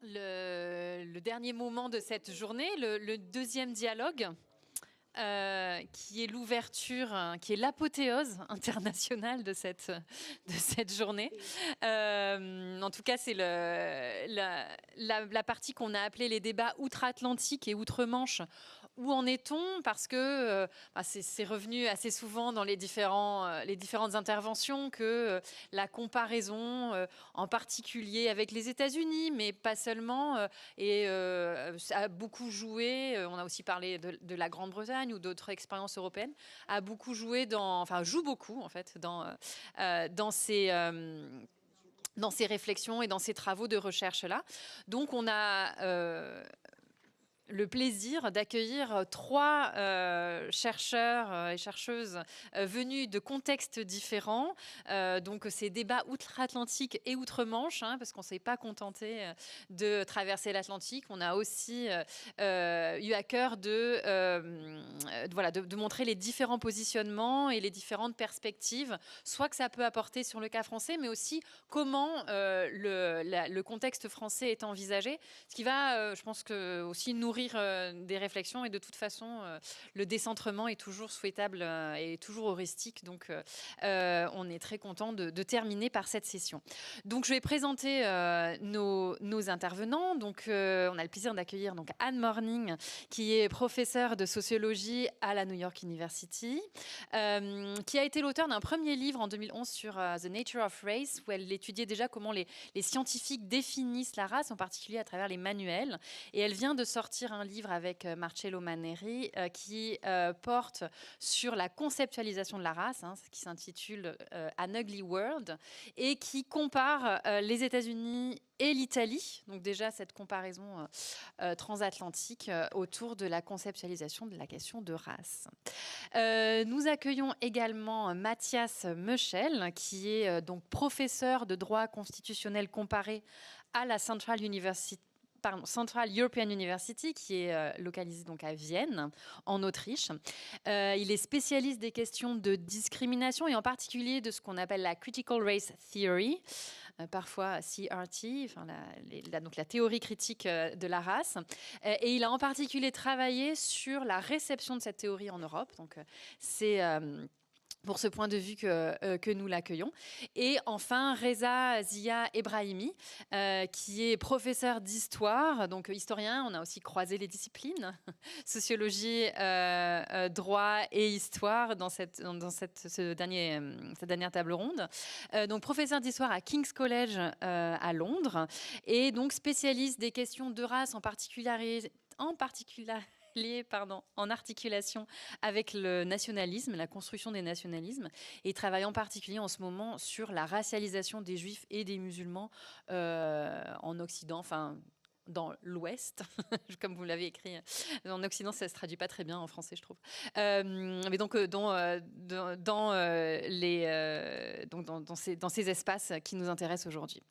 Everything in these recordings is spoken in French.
le dernier moment de cette journée, le deuxième dialogue, qui est l'ouverture, qui est l'apothéose internationale de cette journée. En tout cas, c'est la partie qu'on a appelée les débats outre-Atlantique et outre-Manche. Où en est-on? Parce que c'est revenu assez souvent dans les différentes interventions que la comparaison, en particulier avec les États-Unis, mais pas seulement, a beaucoup joué. On a aussi parlé de la Grande-Bretagne ou d'autres expériences européennes, a beaucoup joué joue beaucoup en fait dans ces réflexions et dans ces travaux de recherche-là. Donc on a le plaisir d'accueillir 3 chercheurs et chercheuses venus de contextes différents. Donc ces débats outre-Atlantique et outre-Manche, parce qu'on ne s'est pas contenté de traverser l'Atlantique. On a aussi eu à cœur de montrer les différents positionnements et les différentes perspectives, soit que ça peut apporter sur le cas français, mais aussi comment le contexte français est envisagé, ce qui va, je pense, aussi nourrir des réflexions. Et de toute façon, le décentrement est toujours souhaitable et toujours heuristique. Donc, on est très content de terminer par cette session. Donc, je vais présenter nos intervenants. Donc, on a le plaisir d'accueillir donc Anne Morning, qui est professeure de sociologie à la New York University, qui a été l'auteur d'un premier livre en 2011 sur The Nature of Race, où elle étudiait déjà comment les scientifiques définissent la race, en particulier à travers les manuels. Et elle vient de sortir un livre avec Marcello Maneri qui porte sur la conceptualisation de la race, qui s'intitule An Ugly World, et qui compare les États-Unis et l'Italie, donc déjà cette comparaison transatlantique autour de la conceptualisation de la question de race. Nous accueillons également Mathias Meuchel, qui est donc professeur de droit constitutionnel comparé à la Central European University, qui est localisée donc à Vienne, en Autriche. Il est spécialiste des questions de discrimination et en particulier de ce qu'on appelle la Critical Race Theory, parfois CRT, donc la théorie critique de la race. Et il a en particulier travaillé sur la réception de cette théorie en Europe. Donc, c'est pour ce point de vue que nous l'accueillons. Et enfin, Reza Zia Ebrahimi, qui est professeur d'histoire, donc historien. On a aussi croisé les disciplines, sociologie, droit et histoire dans cette dernière table ronde. Donc professeur d'histoire à King's College à Londres, et donc spécialiste des questions de race, en particulier en articulation avec le nationalisme, la construction des nationalismes, et travaille en particulier en ce moment sur la racialisation des juifs et des musulmans en Occident, dans l'Ouest, comme vous l'avez écrit. En Occident, ça ne se traduit pas très bien en français, je trouve. Mais donc, dans ces espaces qui nous intéressent aujourd'hui.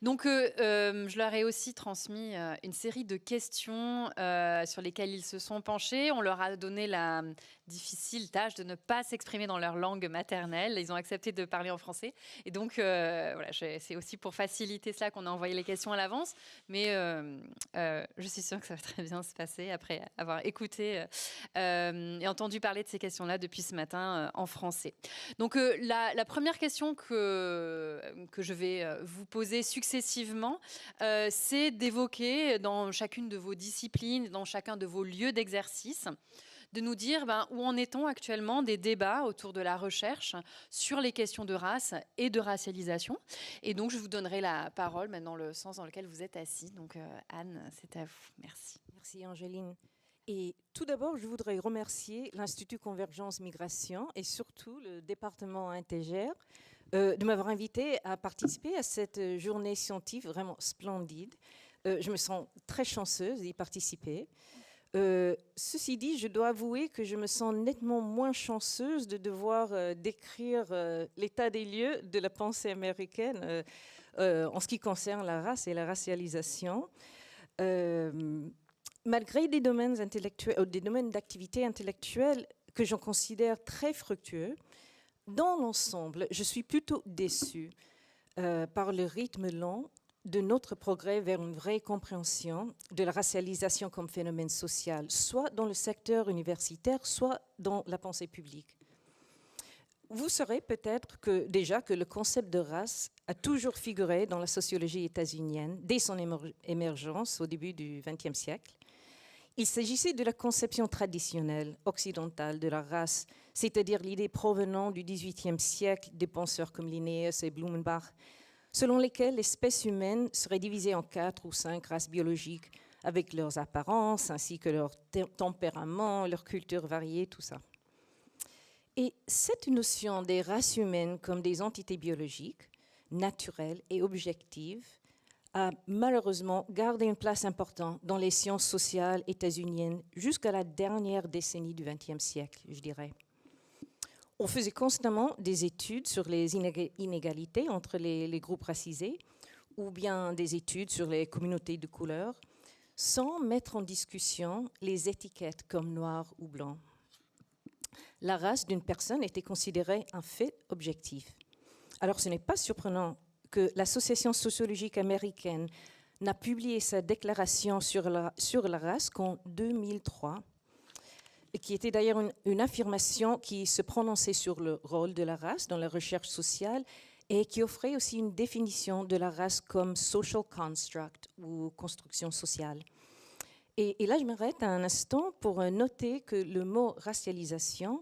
Donc, je leur ai aussi transmis une série de questions sur lesquelles ils se sont penchés. On leur a donné la difficile tâche de ne pas s'exprimer dans leur langue maternelle. Ils ont accepté de parler en français. Et donc, c'est aussi pour faciliter cela qu'on a envoyé les questions à l'avance. Mais je suis sûre que ça va très bien se passer après avoir écouté et entendu parler de ces questions-là depuis ce matin en français. Donc, la première question que je vais vous poser successivement, c'est d'évoquer dans chacune de vos disciplines, dans chacun de vos lieux d'exercice, de nous dire où en est-on actuellement des débats autour de la recherche sur les questions de race et de racialisation. Et donc, je vous donnerai la parole maintenant, le sens dans lequel vous êtes assis. Donc, Anne, c'est à vous. Merci. Merci, Angéline. Et tout d'abord, je voudrais remercier l'Institut Convergence Migration et surtout le département Intégère de m'avoir invité à participer à cette journée scientifique vraiment splendide. Je me sens très chanceuse d'y participer. Ceci dit, je dois avouer que je me sens nettement moins chanceuse de devoir décrire l'état des lieux de la pensée américaine en ce qui concerne la race et la racialisation. Malgré des domaines intellectuels, des domaines d'activité intellectuelle que j'en considère très fructueux, dans l'ensemble, je suis plutôt déçue par le rythme lent de notre progrès vers une vraie compréhension de la racialisation comme phénomène social, soit dans le secteur universitaire, soit dans la pensée publique. Vous saurez peut-être déjà que le concept de race a toujours figuré dans la sociologie états-unienne dès son émergence au début du XXe siècle. Il s'agissait de la conception traditionnelle occidentale de la race, c'est-à-dire l'idée provenant du XVIIIe siècle des penseurs comme Linnaeus et Blumenbach, selon lesquels l'espèce humaine serait divisée en 4 ou 5 races biologiques avec leurs apparences ainsi que leur tempérament, leur culture variée, tout ça. Et cette notion des races humaines comme des entités biologiques, naturelles et objectives a malheureusement gardé une place importante dans les sciences sociales états-uniennes jusqu'à la dernière décennie du XXe siècle, je dirais. On faisait constamment des études sur les inégalités entre les groupes racisés ou bien des études sur les communautés de couleur sans mettre en discussion les étiquettes comme noir ou blanc. La race d'une personne était considérée un fait objectif. Alors ce n'est pas surprenant que l'Association sociologique américaine n'a publié sa déclaration sur la race qu'en 2003, et qui était d'ailleurs une affirmation qui se prononçait sur le rôle de la race dans la recherche sociale et qui offrait aussi une définition de la race comme social construct ou construction sociale. Et là, je m'arrête un instant pour noter que le mot racialisation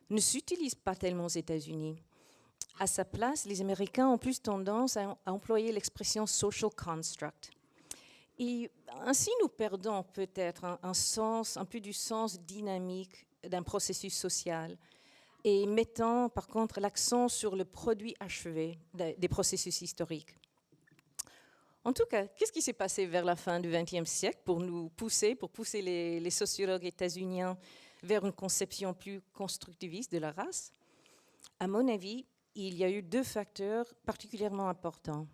ne s'utilise pas tellement aux États-Unis. À sa place, les Américains ont plus tendance à employer l'expression social construct. Et ainsi, nous perdons peut-être un peu du sens dynamique d'un processus social et mettons par contre l'accent sur le produit achevé des processus historiques. En tout cas, qu'est-ce qui s'est passé vers la fin du XXe siècle pour pousser les sociologues états-uniens vers une conception plus constructiviste de la race? À mon avis, il y a eu 2 facteurs particulièrement importants.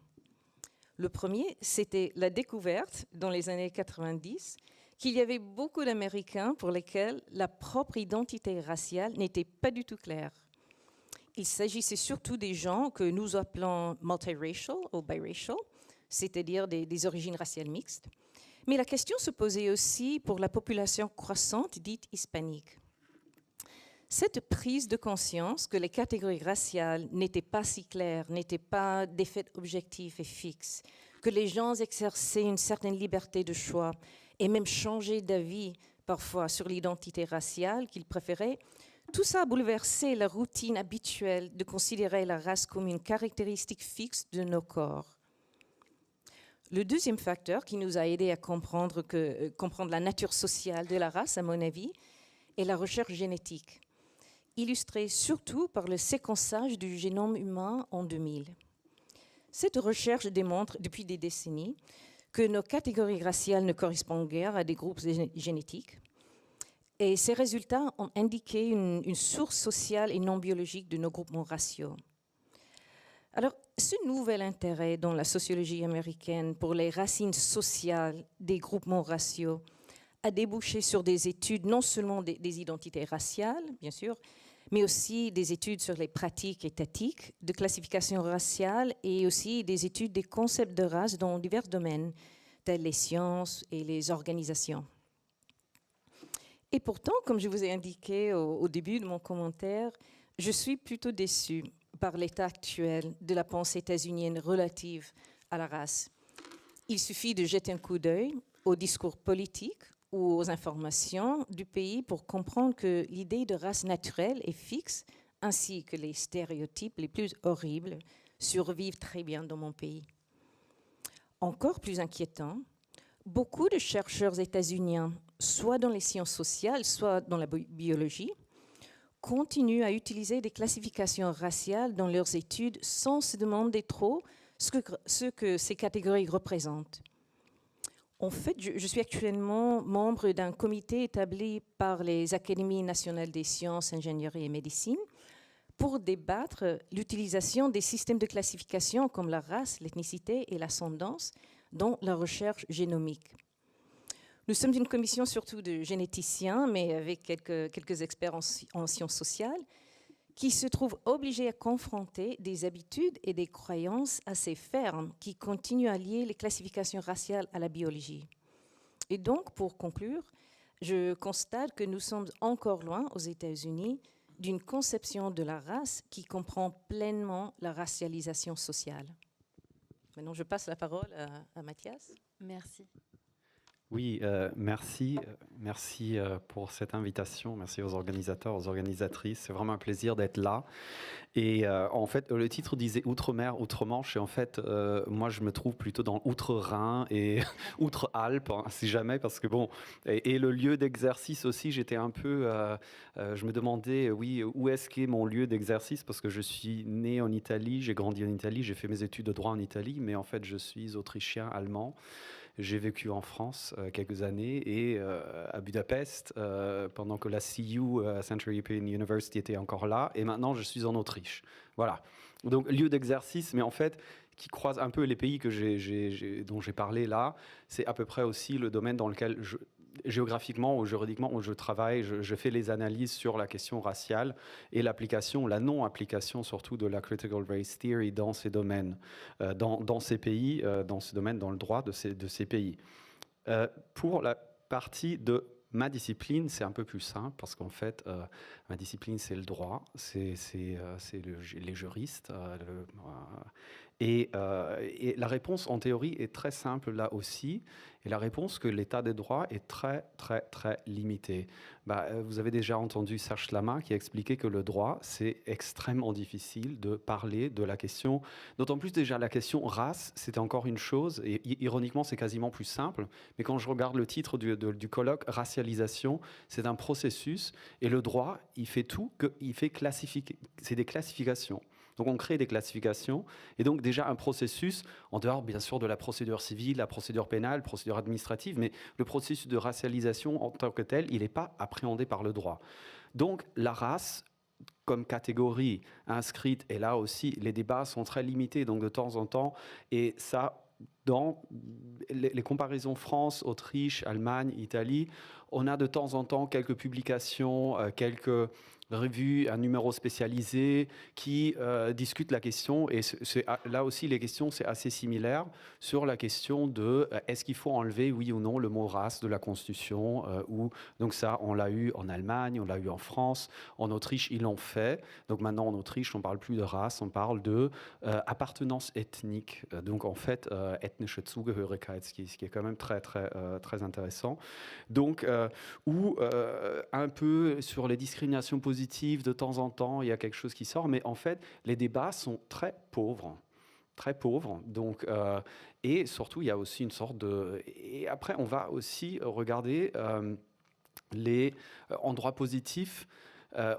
Le premier, c'était la découverte, dans les années 90, qu'il y avait beaucoup d'Américains pour lesquels la propre identité raciale n'était pas du tout claire. Il s'agissait surtout des gens que nous appelons multiracial ou biracial, c'est-à-dire des origines raciales mixtes. Mais la question se posait aussi pour la population croissante dite hispanique. Cette prise de conscience que les catégories raciales n'étaient pas si claires, n'étaient pas des faits objectifs et fixes, que les gens exerçaient une certaine liberté de choix et même changeaient d'avis parfois sur l'identité raciale qu'ils préféraient, tout ça a bouleversé la routine habituelle de considérer la race comme une caractéristique fixe de nos corps. Le deuxième facteur qui nous a aidé à comprendre la nature sociale de la race, à mon avis, est la recherche génétique, illustrée surtout par le séquençage du génome humain en 2000. Cette recherche démontre depuis des décennies que nos catégories raciales ne correspondent guère à des groupes génétiques. Et ces résultats ont indiqué une source sociale et non biologique de nos groupements raciaux. Alors, ce nouvel intérêt dans la sociologie américaine pour les racines sociales des groupements raciaux a débouché sur des études non seulement des identités raciales, bien sûr, mais aussi des études sur les pratiques étatiques de classification raciale et aussi des études des concepts de race dans divers domaines, tels les sciences et les organisations. Et pourtant, comme je vous ai indiqué au début de mon commentaire, je suis plutôt déçue par l'état actuel de la pensée états-unienne relative à la race. Il suffit de jeter un coup d'œil aux discours politiques ou aux informations du pays pour comprendre que l'idée de race naturelle et fixe, ainsi que les stéréotypes les plus horribles, survivent très bien dans mon pays. Encore plus inquiétant, beaucoup de chercheurs états-uniens, soit dans les sciences sociales, soit dans la biologie, continuent à utiliser des classifications raciales dans leurs études sans se demander trop ce que ces catégories représentent. En fait, je suis actuellement membre d'un comité établi par les Académies nationales des sciences, ingénierie et médecine pour débattre l'utilisation des systèmes de classification comme la race, l'ethnicité et l'ascendance dans la recherche génomique. Nous sommes une commission surtout de généticiens, mais avec quelques experts en sciences sociales, qui se trouvent obligés à confronter des habitudes et des croyances assez fermes qui continuent à lier les classifications raciales à la biologie. Et donc, pour conclure, je constate que nous sommes encore loin aux États-Unis d'une conception de la race qui comprend pleinement la racialisation sociale. Maintenant, je passe la parole à Mathias. Merci. Oui, merci pour cette invitation. Merci aux organisateurs, aux organisatrices. C'est vraiment un plaisir d'être là. Et en fait, le titre disait Outre-mer, Outre-Manche. Et en fait, moi, je me trouve plutôt dans Outre-Rhin et Outre-Alpes, hein, si jamais, parce que bon, et le lieu d'exercice aussi, j'étais un peu, je me demandais, oui, où est-ce qu'est mon lieu d'exercice, parce que je suis né en Italie, j'ai grandi en Italie, j'ai fait mes études de droit en Italie, mais en fait, je suis autrichien, allemand. J'ai vécu en France quelques années et à Budapest pendant que la CU, Central European University, était encore là. Et maintenant, je suis en Autriche. Voilà. Donc, lieu d'exercice, mais en fait, qui croise un peu les pays dont j'ai parlé là. C'est à peu près aussi le domaine dans lequel géographiquement ou juridiquement où je travaille, je fais les analyses sur la question raciale et l'application, la non-application surtout de la critical race theory dans ces domaines, dans ces pays, dans ce domaine, dans le droit de ces pays. Pour la partie de ma discipline, c'est un peu plus simple parce qu'en fait, ma discipline, c'est le droit, c'est les juristes. Et la réponse en théorie est très simple là aussi. Et la réponse que l'état des droits est très, très, très limité. Vous avez déjà entendu Serge Slama qui a expliqué que le droit, c'est extrêmement difficile de parler de la question. D'autant plus déjà la question race, c'était encore une chose. Et ironiquement, c'est quasiment plus simple. Mais quand je regarde le titre du colloque, racialisation, c'est un processus. Et le droit, il fait tout, il fait c'est des classifications. Donc on crée des classifications et donc déjà un processus, en dehors bien sûr de la procédure civile, la procédure pénale, la procédure administrative, mais le processus de racialisation en tant que tel, il n'est pas appréhendé par le droit. Donc la race, comme catégorie inscrite, et là aussi les débats sont très limités, donc de temps en temps, et ça, dans les comparaisons France, Autriche, Allemagne, Italie, on a de temps en temps quelques publications, quelques revues, un numéro spécialisé qui discute la question. Et là aussi, les questions, c'est assez similaire sur la question de est-ce qu'il faut enlever, oui ou non, le mot race de la Constitution donc ça, on l'a eu en Allemagne, on l'a eu en France, en Autriche, ils l'ont fait. Donc maintenant, en Autriche, on ne parle plus de race, on parle de appartenance ethnique. Donc en fait, ethnische Zugehörigkeit, ce qui est quand même très, très, très intéressant. Donc, un peu sur les discriminations positives, de temps en temps, il y a quelque chose qui sort, mais en fait, les débats sont très pauvres. Très pauvres. Donc, et surtout, il y a aussi une sorte de... Et après, on va aussi regarder en droit positif.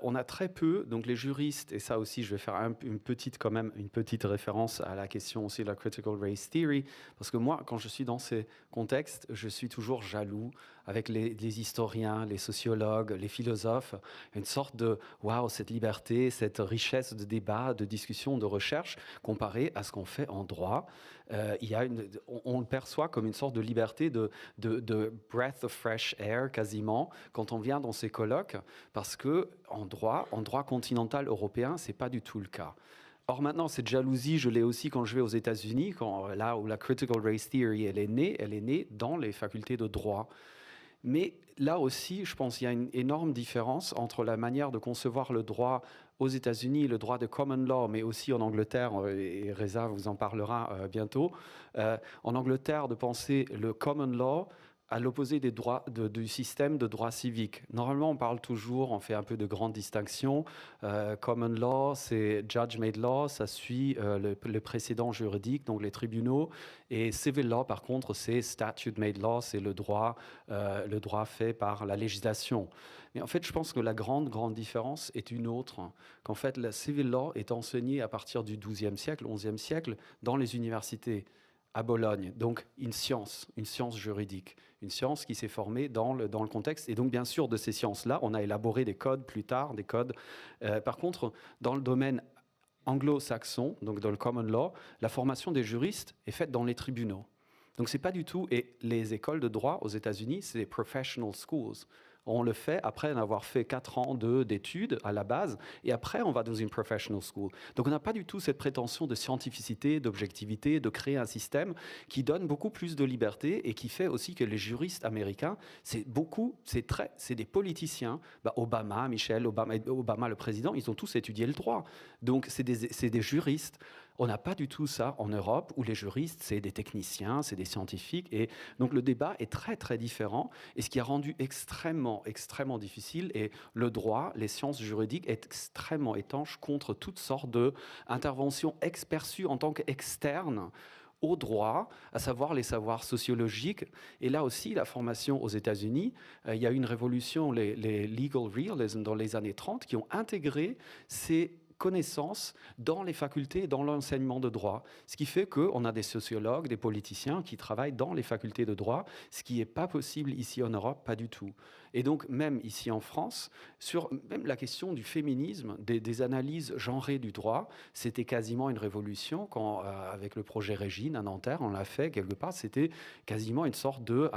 On a très peu, donc les juristes, et ça aussi je vais faire une petite référence à la question aussi de la critical race theory, parce que moi, quand je suis dans ces contextes, je suis toujours jaloux avec les historiens, les sociologues, les philosophes, une sorte de waouh, cette liberté, cette richesse de débat, de discussion, de recherche, comparée à ce qu'on fait en droit. On le perçoit comme une sorte de liberté, de breath of fresh air quasiment, quand on vient dans ces colloques, parce que en droit continental européen, c'est pas du tout le cas. Or maintenant, cette jalousie, je l'ai aussi quand je vais aux États-Unis, là où la critical race theory elle est née dans les facultés de droit. Mais là aussi, je pense qu'il y a une énorme différence entre la manière de concevoir le droit aux États-Unis, le droit de common law, mais aussi en Angleterre, et Reza vous en parlera bientôt. En Angleterre, de penser le common law à l'opposé des droits du système de droit civique. Normalement, on fait un peu de grandes distinctions. Common law, c'est judge-made law, ça suit le précédent juridique, donc les tribunaux. Et civil law, par contre, c'est statute-made law, c'est le droit fait par la législation. Mais en fait, je pense que la grande différence est une autre, qu'en fait, la civil law est enseignée à partir du XIIe siècle, XIe siècle, dans les universités à Bologne, donc une science juridique, une science qui s'est formée dans le contexte. Et donc, bien sûr, de ces sciences-là, on a élaboré des codes plus tard, des codes. Par contre, dans le domaine anglo-saxon, donc dans le common law, la formation des juristes est faite dans les tribunaux. Donc, c'est pas du tout... Et les écoles de droit aux États-Unis, c'est des professional schools. On le fait après en avoir fait 4 ans d'études à la base, et après on va dans une professional school. Donc on n'a pas du tout cette prétention de scientificité, d'objectivité, de créer un système qui donne beaucoup plus de liberté et qui fait aussi que les juristes américains, c'est des politiciens. Obama, Michelle Obama, le président, ils ont tous étudié le droit. Donc c'est des juristes. On n'a pas du tout ça en Europe, où les juristes, c'est des techniciens, c'est des scientifiques. Et donc le débat est très, très différent. Et ce qui a rendu extrêmement, extrêmement difficile, et le droit, les sciences juridiques, est extrêmement étanche contre toutes sortes d'interventions perçues en tant qu'externes au droit, à savoir les savoirs sociologiques. Et là aussi, la formation aux États-Unis, il y a eu une révolution, les legal realism dans les années 30, qui ont intégré ces connaissances dans les facultés et dans l'enseignement de droit. Ce qui fait qu'on a des sociologues, des politiciens qui travaillent dans les facultés de droit, ce qui n'est pas possible ici en Europe, pas du tout. Et donc, même ici en France, sur même la question du féminisme, des analyses genrées du droit, c'était quasiment une révolution quand, avec le projet Régine à Nanterre, on l'a fait quelque part, c'était quasiment une sorte de...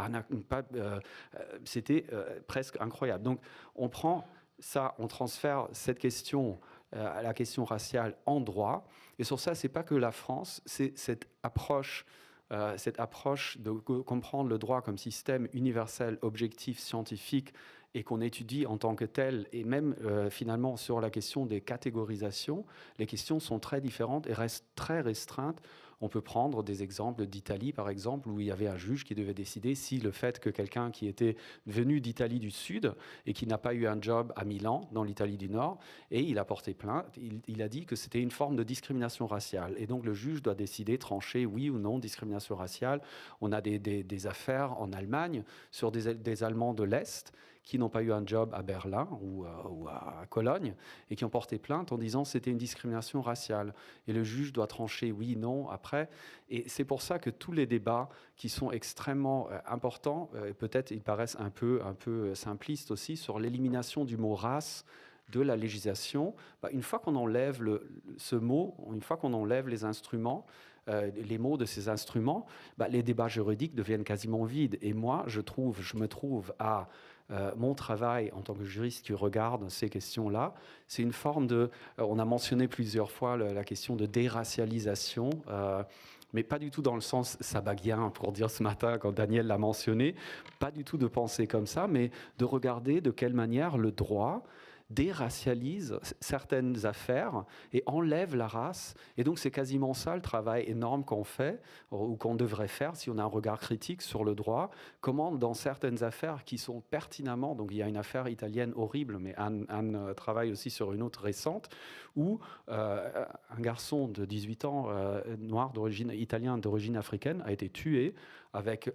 c'était presque incroyable. Donc, on prend ça, on transfère cette question à la question raciale en droit. Et sur ça, ce n'est pas que la France, c'est cette approche de comprendre le droit comme système universel, objectif, scientifique, et qu'on étudie en tant que tel, et même finalement sur la question des catégorisations, les questions sont très différentes et restent très restreintes. On peut prendre des exemples d'Italie, par exemple, où il y avait un juge qui devait décider si le fait que quelqu'un qui était venu d'Italie du Sud et qui n'a pas eu un job à Milan, dans l'Italie du Nord, et il a porté plainte, il a dit que c'était une forme de discrimination raciale. Et donc le juge doit décider, trancher oui ou non, discrimination raciale. On a des affaires en Allemagne sur des Allemands de l'Est qui n'ont pas eu un job à Berlin ou à Cologne et qui ont porté plainte en disant que c'était une discrimination raciale. Et le juge doit trancher oui, non, après. Et c'est pour ça que tous les débats qui sont extrêmement importants, peut-être ils paraissent un peu simplistes aussi, sur l'élimination du mot race de la législation, une fois qu'on enlève ce mot, une fois qu'on enlève les instruments, les mots de ces instruments, les débats juridiques deviennent quasiment vides. Et moi, je me trouve à mon travail en tant que juriste qui regarde ces questions-là, c'est une forme de... on a mentionné plusieurs fois la question de déracialisation, mais pas du tout dans le sens sabagien, pour dire ce matin, quand Daniel l'a mentionné, pas du tout de penser comme ça, mais de regarder de quelle manière le droit déracialise certaines affaires et enlève la race. Et donc, c'est quasiment ça le travail énorme qu'on fait ou qu'on devrait faire si on a un regard critique sur le droit. Comment, dans certaines affaires qui sont pertinemment... Donc, il y a une affaire italienne horrible, mais Anne travaille aussi sur une autre récente, où un garçon de 18 ans, noir d'origine italien, d'origine africaine, a été tué avec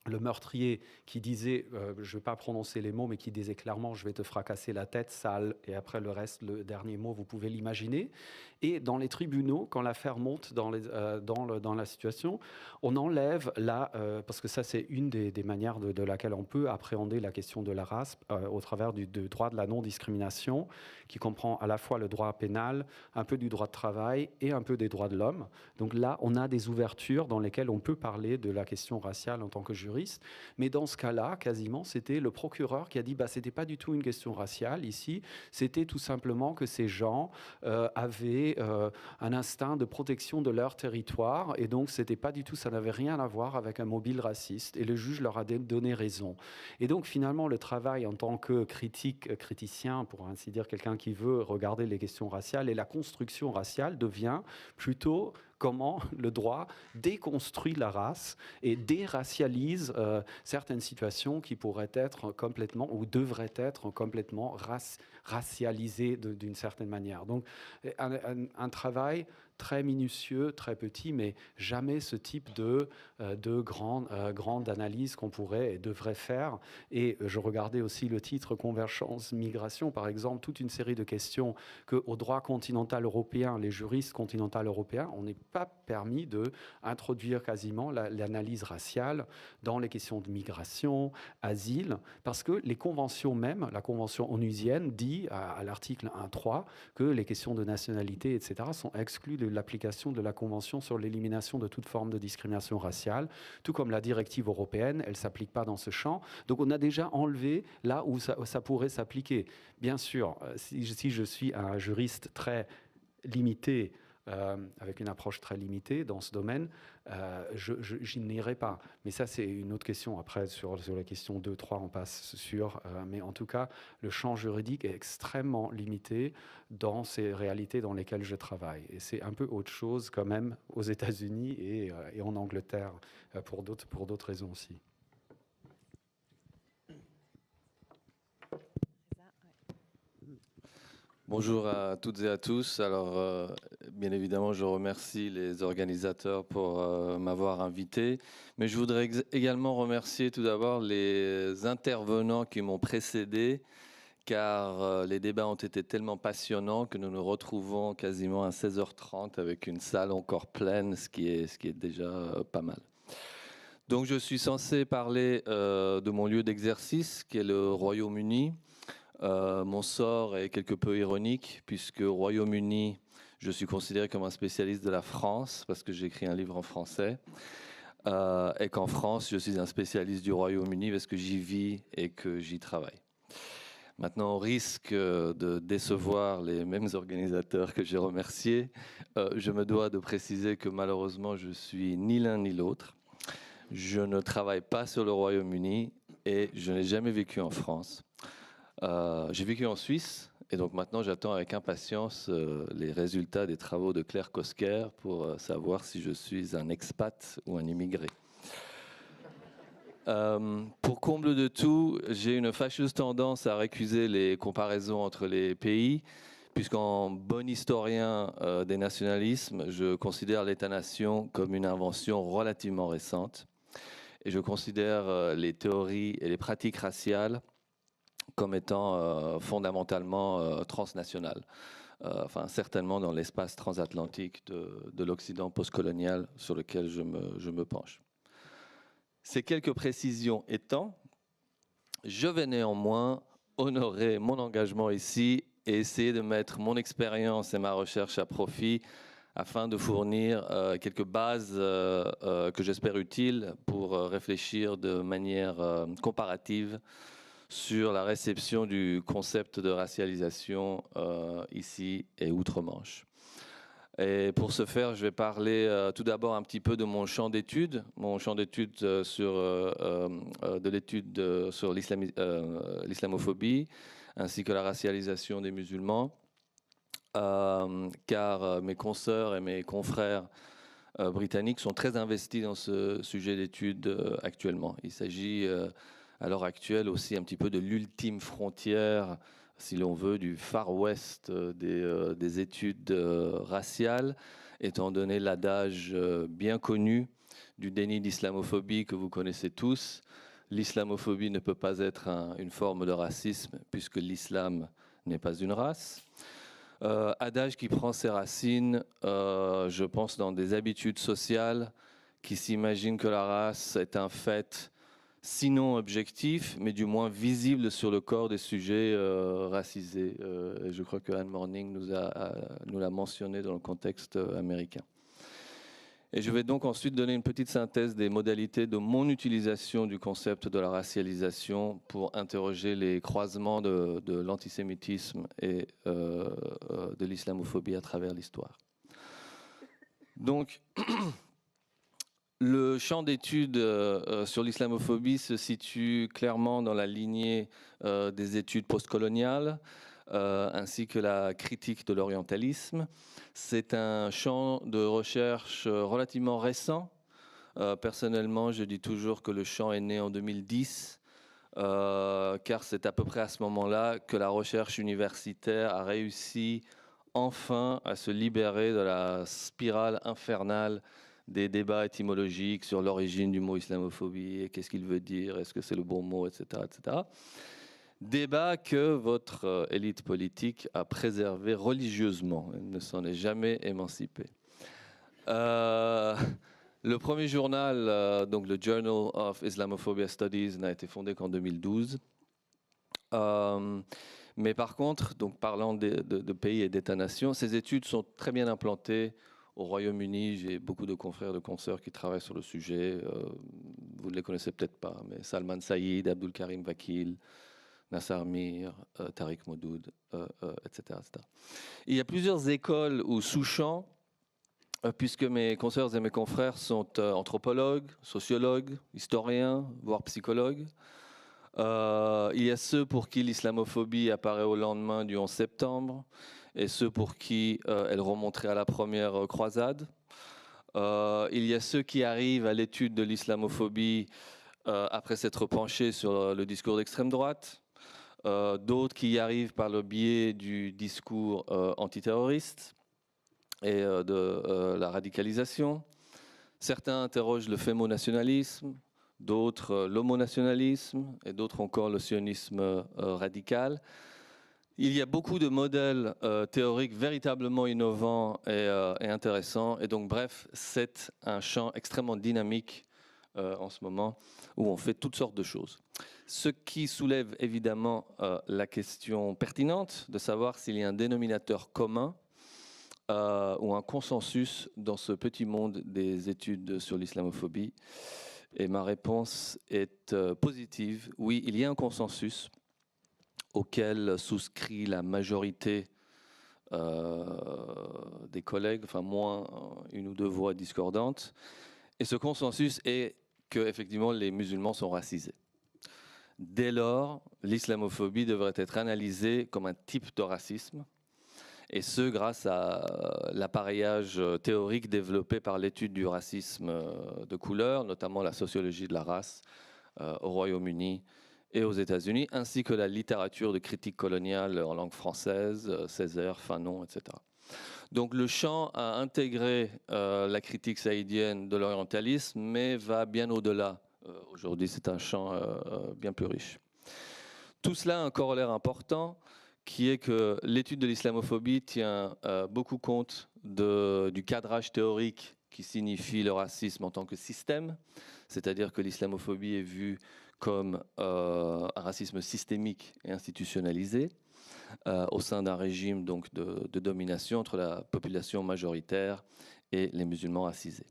le meurtrier qui disait, je ne vais pas prononcer les mots, mais qui disait clairement « je vais te fracasser la tête, sale », et après le reste, le dernier mot, vous pouvez l'imaginer. Et dans les tribunaux, quand l'affaire monte dans la situation, on enlève parce que ça c'est une des manières de laquelle on peut appréhender la question de la race au travers du droit de la non-discrimination, qui comprend à la fois le droit pénal, un peu du droit de travail et un peu des droits de l'homme. Donc là, on a des ouvertures dans lesquelles on peut parler de la question raciale en tant que juriste. Mais dans ce cas-là, quasiment, c'était le procureur qui a dit ce n'était pas du tout une question raciale ici, c'était tout simplement que ces gens avaient un instinct de protection de leur territoire et donc c'était pas du tout, ça n'avait rien à voir avec un mobile raciste et le juge leur a donné raison. Et donc finalement, le travail en tant que criticien, pour ainsi dire, quelqu'un qui veut regarder les questions raciales et la construction raciale devient plutôt comment le droit déconstruit la race et déracialise certaines situations qui pourraient être complètement ou devraient être complètement racialisées d'une certaine manière. Donc un travail très minutieux, très petit, mais jamais ce type de grande analyse qu'on pourrait et devrait faire. Et je regardais aussi le titre « Convergence migration », par exemple, toute une série de questions qu'au droit continental européen, les juristes continentaux européens, on n'est pas permis d'introduire quasiment l'analyse raciale dans les questions de migration, asile, parce que les conventions même, la convention onusienne dit dit à l'article 1.3 que les questions de nationalité, etc., sont exclues de l'application de la Convention sur l'élimination de toute forme de discrimination raciale, tout comme la directive européenne, elle ne s'applique pas dans ce champ. Donc on a déjà enlevé là où ça pourrait s'appliquer. Bien sûr, si je suis un juriste très limité, avec une approche très limitée dans ce domaine, je n'irai pas. Mais ça, c'est une autre question. Après, sur la question 2, 3, on passe sur... mais en tout cas, le champ juridique est extrêmement limité dans ces réalités dans lesquelles je travaille. Et c'est un peu autre chose quand même aux États-Unis et en Angleterre, pour d'autres raisons aussi. Bonjour à toutes et à tous. Alors, bien évidemment, je remercie les organisateurs pour m'avoir invité, mais je voudrais également remercier tout d'abord les intervenants qui m'ont précédé, car les débats ont été tellement passionnants que nous nous retrouvons quasiment à 16h30 avec une salle encore pleine, ce qui est déjà pas mal. Donc, je suis censé parler de mon lieu d'exercice, qui est le Royaume-Uni. Mon sort est quelque peu ironique, puisque au Royaume-Uni, je suis considéré comme un spécialiste de la France, parce que j'ai écrit un livre en français, et qu'en France, je suis un spécialiste du Royaume-Uni, parce que j'y vis et que j'y travaille. Maintenant, au risque de décevoir les mêmes organisateurs que j'ai remerciés, je me dois de préciser que malheureusement, je suis ni l'un ni l'autre. Je ne travaille pas sur le Royaume-Uni et je n'ai jamais vécu en France. J'ai vécu en Suisse et donc maintenant j'attends avec impatience les résultats des travaux de Claire Kosker pour savoir si je suis un expat ou un immigré. Pour comble de tout, j'ai une fâcheuse tendance à récuser les comparaisons entre les pays, puisqu'en bon historien des nationalismes, je considère l'État-nation comme une invention relativement récente et je considère les théories et les pratiques raciales comme étant fondamentalement transnationales, enfin certainement dans l'espace transatlantique de l'Occident postcolonial sur lequel je me penche. Ces quelques précisions étant, je vais néanmoins honorer mon engagement ici et essayer de mettre mon expérience et ma recherche à profit afin de fournir quelques bases que j'espère utiles pour réfléchir de manière comparative sur la réception du concept de racialisation ici et outre-Manche. Et pour ce faire, je vais parler tout d'abord un petit peu de mon champ d'études, de l'étude sur l'islamophobie, ainsi que la racialisation des musulmans, car mes consoeurs et mes confrères britanniques sont très investis dans ce sujet d'études actuellement. Il s'agit à l'heure actuelle aussi un petit peu de l'ultime frontière, si l'on veut, du Far West des études raciales, étant donné l'adage bien connu du déni d'islamophobie que vous connaissez tous. L'islamophobie ne peut pas être une forme de racisme puisque l'islam n'est pas une race. Adage qui prend ses racines, je pense, dans des habitudes sociales qui s'imaginent que la race est un fait sinon objectif, mais du moins visible sur le corps des sujets racisés. Et je crois que Anne Morning nous l'a mentionné dans le contexte américain. Et je vais donc ensuite donner une petite synthèse des modalités de mon utilisation du concept de la racialisation pour interroger les croisements de l'antisémitisme et de l'islamophobie à travers l'histoire. Donc, le champ d'études sur l'islamophobie se situe clairement dans la lignée des études postcoloniales, ainsi que la critique de l'orientalisme. C'est un champ de recherche relativement récent. Personnellement, je dis toujours que le champ est né en 2010, car c'est à peu près à ce moment-là que la recherche universitaire a réussi enfin à se libérer de la spirale infernale des débats étymologiques sur l'origine du mot islamophobie et qu'est-ce qu'il veut dire, est-ce que c'est le bon mot, etc., etc. Débat que votre élite politique a préservé religieusement. Elle ne s'en est jamais émancipée. Le premier journal, donc le Journal of Islamophobia Studies, n'a été fondé qu'en 2012. Mais par contre, donc parlant de pays et d'États-nations, ces études sont très bien implantées au Royaume-Uni. J'ai beaucoup de confrères, de consoeurs qui travaillent sur le sujet. Vous ne les connaissez peut-être pas, mais Salman Saïd, Abdul Karim Vakil, Nassar Mir, Tariq Moudoud, etc., etc. Il y a plusieurs écoles ou sous-champs, puisque mes consoeurs et mes confrères sont anthropologues, sociologues, historiens, voire psychologues. Il y a ceux pour qui l'islamophobie apparaît au lendemain du 11 septembre et ceux pour qui elle remonterait à la première croisade. Il y a ceux qui arrivent à l'étude de l'islamophobie après s'être penchés sur le discours d'extrême droite. D'autres qui y arrivent par le biais du discours antiterroriste et de la radicalisation. Certains interrogent le fémonationalisme, d'autres l'homonationalisme et d'autres encore le sionisme radical. Il y a beaucoup de modèles théoriques véritablement innovants et intéressants. Et donc, bref, c'est un champ extrêmement dynamique en ce moment où on fait toutes sortes de choses. Ce qui soulève évidemment la question pertinente de savoir s'il y a un dénominateur commun ou un consensus dans ce petit monde des études sur l'islamophobie. Et ma réponse est positive. Oui, il y a un consensus auquel souscrit la majorité des collègues, enfin moins une ou deux voix discordantes. Et ce consensus est que effectivement les musulmans sont racisés. Dès lors, l'islamophobie devrait être analysée comme un type de racisme, et ce grâce à l'appareillage théorique développé par l'étude du racisme de couleur, notamment la sociologie de la race au Royaume-Uni et aux États-Unis, ainsi que la littérature de critique coloniale en langue française, Césaire, Fanon, etc. Donc le champ a intégré la critique saïdienne de l'orientalisme, mais va bien au-delà. Aujourd'hui, c'est un champ bien plus riche. Tout cela a un corollaire important, qui est que l'étude de l'islamophobie tient beaucoup compte du cadrage théorique qui signifie le racisme en tant que système, c'est-à-dire que l'islamophobie est vue comme un racisme systémique et institutionnalisé au sein d'un régime donc, de domination entre la population majoritaire et les musulmans racisés.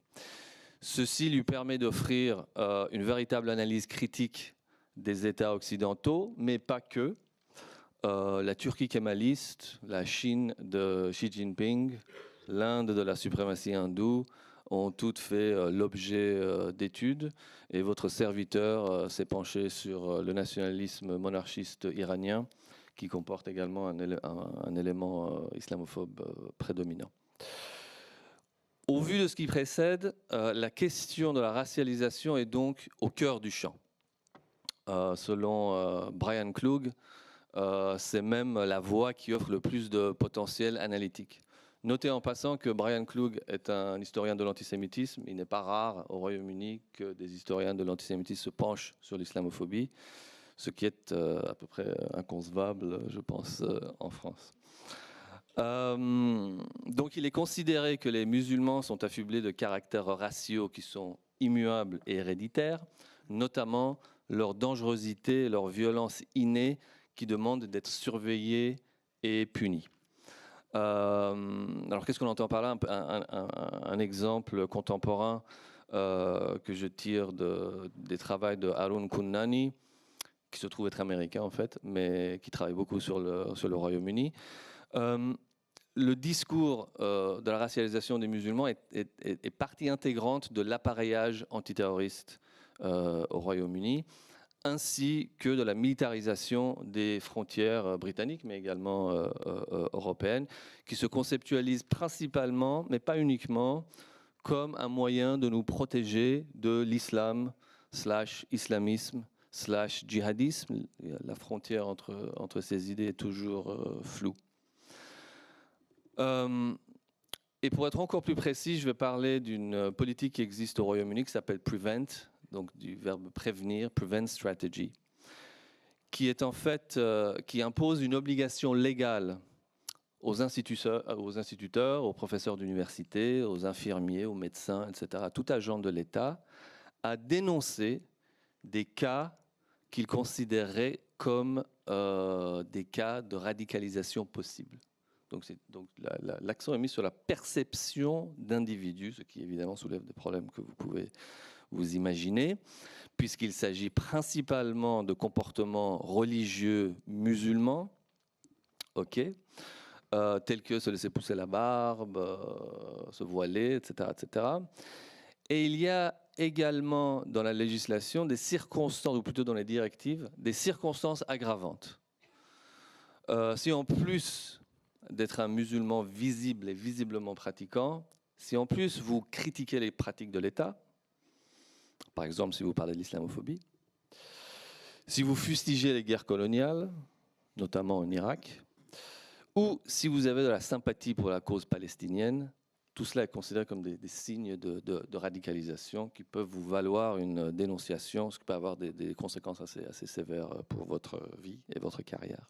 Ceci lui permet d'offrir une véritable analyse critique des États occidentaux, mais pas que. La Turquie kémaliste, la Chine de Xi Jinping, l'Inde de la suprématie hindoue ont toutes fait l'objet d'études, et votre serviteur s'est penché sur le nationalisme monarchiste iranien qui comporte également un élément islamophobe prédominant. Au vu de ce qui précède, la question de la racialisation est donc au cœur du champ. Selon Brian Klug, c'est même la voie qui offre le plus de potentiel analytique. Notez en passant que Brian Klug est un historien de l'antisémitisme. Il n'est pas rare au Royaume-Uni que des historiens de l'antisémitisme se penchent sur l'islamophobie, ce qui est à peu près inconcevable, je pense, en France. Donc il est considéré que les musulmans sont affublés de caractères raciaux qui sont immuables et héréditaires, notamment leur dangerosité et leur violence innée qui demandent d'être surveillés et punis. Alors qu'est-ce qu'on entend par là? Un exemple contemporain que je tire des travaux de Harun Kunnani, qui se trouve être américain en fait, mais qui travaille beaucoup sur le Royaume-Uni. Le discours de la racialisation des musulmans est partie intégrante de l'appareillage antiterroriste au Royaume-Uni, ainsi que de la militarisation des frontières britanniques, mais également européennes, qui se conceptualisent principalement, mais pas uniquement, comme un moyen de nous protéger de l'islam / islamisme / djihadisme. La frontière entre ces idées est toujours floue. Et pour être encore plus précis, je vais parler d'une politique qui existe au Royaume-Uni qui s'appelle Prevent, donc du verbe prévenir, Prevent Strategy, qui est en fait, qui impose une obligation légale aux instituteurs, aux professeurs d'université, aux infirmiers, aux médecins, etc., à tout agent de l'État, à dénoncer des cas qu'ils considéraient comme des cas de radicalisation possibles. Donc l'accent est mis sur la perception d'individus, ce qui évidemment soulève des problèmes que vous pouvez vous imaginer, puisqu'il s'agit principalement de comportements religieux musulmans, tels que se laisser pousser la barbe, se voiler, etc., etc. Et il y a également dans la législation des circonstances, ou plutôt dans les directives, des circonstances aggravantes. Si en plus d'être un musulman visible et visiblement pratiquant, si en plus vous critiquez les pratiques de l'État, par exemple si vous parlez de l'islamophobie, si vous fustigez les guerres coloniales, notamment en Irak, ou si vous avez de la sympathie pour la cause palestinienne, tout cela est considéré comme des signes de radicalisation qui peuvent vous valoir une dénonciation, ce qui peut avoir des conséquences assez sévères pour votre vie et votre carrière.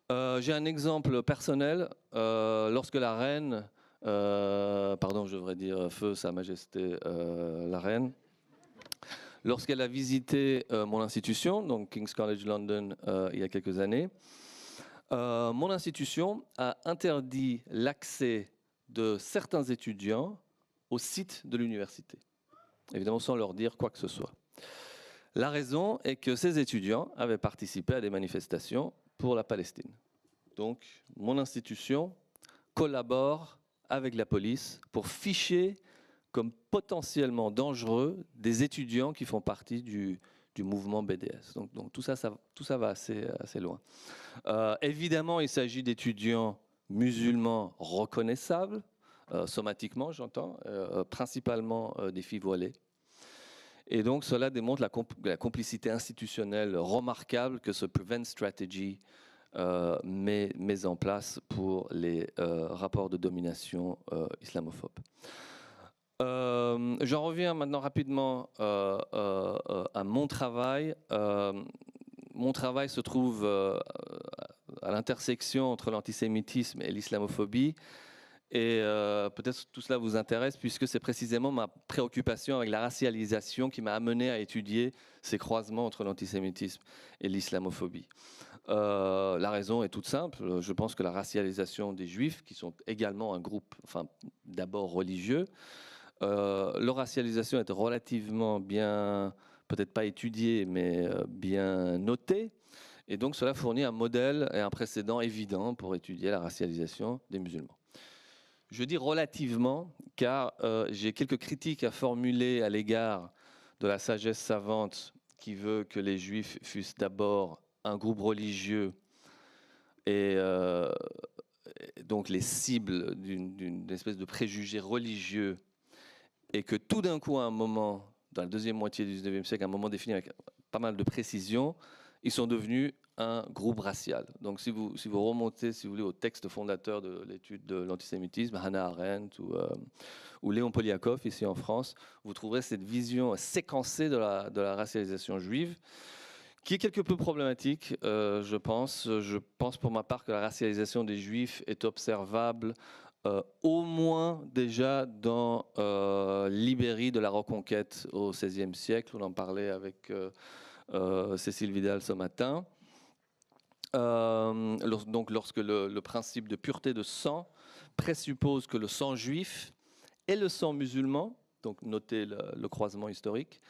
J'ai un exemple personnel. Lorsque la reine, pardon, je devrais dire feu Sa Majesté la reine, lorsqu'elle a visité mon institution, donc King's College London, il y a quelques années, mon institution a interdit l'accès de certains étudiants au site de l'université, évidemment sans leur dire quoi que ce soit. La raison est que ces étudiants avaient participé à des manifestations pour la Palestine. Donc, mon institution collabore avec la police pour ficher comme potentiellement dangereux des étudiants qui font partie du mouvement BDS. Donc tout ça va assez loin. Évidemment, il s'agit d'étudiants musulmans reconnaissables, sommatiquement j'entends, principalement des filles voilées. Et donc cela démontre la complicité institutionnelle remarquable que ce Prevent Strategy met en place pour les rapports de domination islamophobes. J'en reviens maintenant rapidement à mon travail. Mon travail se trouve à l'intersection entre l'antisémitisme et l'islamophobie. Et peut-être tout cela vous intéresse puisque c'est précisément ma préoccupation avec la racialisation qui m'a amené à étudier ces croisements entre l'antisémitisme et l'islamophobie. La raison est toute simple. Je pense que la racialisation des Juifs, qui sont également un groupe, enfin d'abord religieux, leur racialisation est relativement bien, peut-être pas étudiée, mais bien notée. Et donc cela fournit un modèle et un précédent évident pour étudier la racialisation des musulmans. Je dis relativement, car j'ai quelques critiques à formuler à l'égard de la sagesse savante qui veut que les Juifs fussent d'abord un groupe religieux et donc les cibles d'une espèce de préjugés religieux, et que tout d'un coup, à un moment, dans la deuxième moitié du 19e siècle, à un moment défini avec pas mal de précision, ils sont devenus un groupe racial. Donc si vous remontez, si vous voulez, au texte fondateur de l'étude de l'antisémitisme, Hannah Arendt ou Léon Poliakov, ici en France, vous trouverez cette vision séquencée de la racialisation juive, qui est quelque peu problématique, je pense. Je pense pour ma part que la racialisation des Juifs est observable au moins déjà dans l'Ibérie de la Reconquête au XVIe siècle. On en parlait avec Cécile Vidal ce matin. Donc lorsque le principe de pureté de sang présuppose que le sang juif et le sang musulman, donc notez le croisement historique,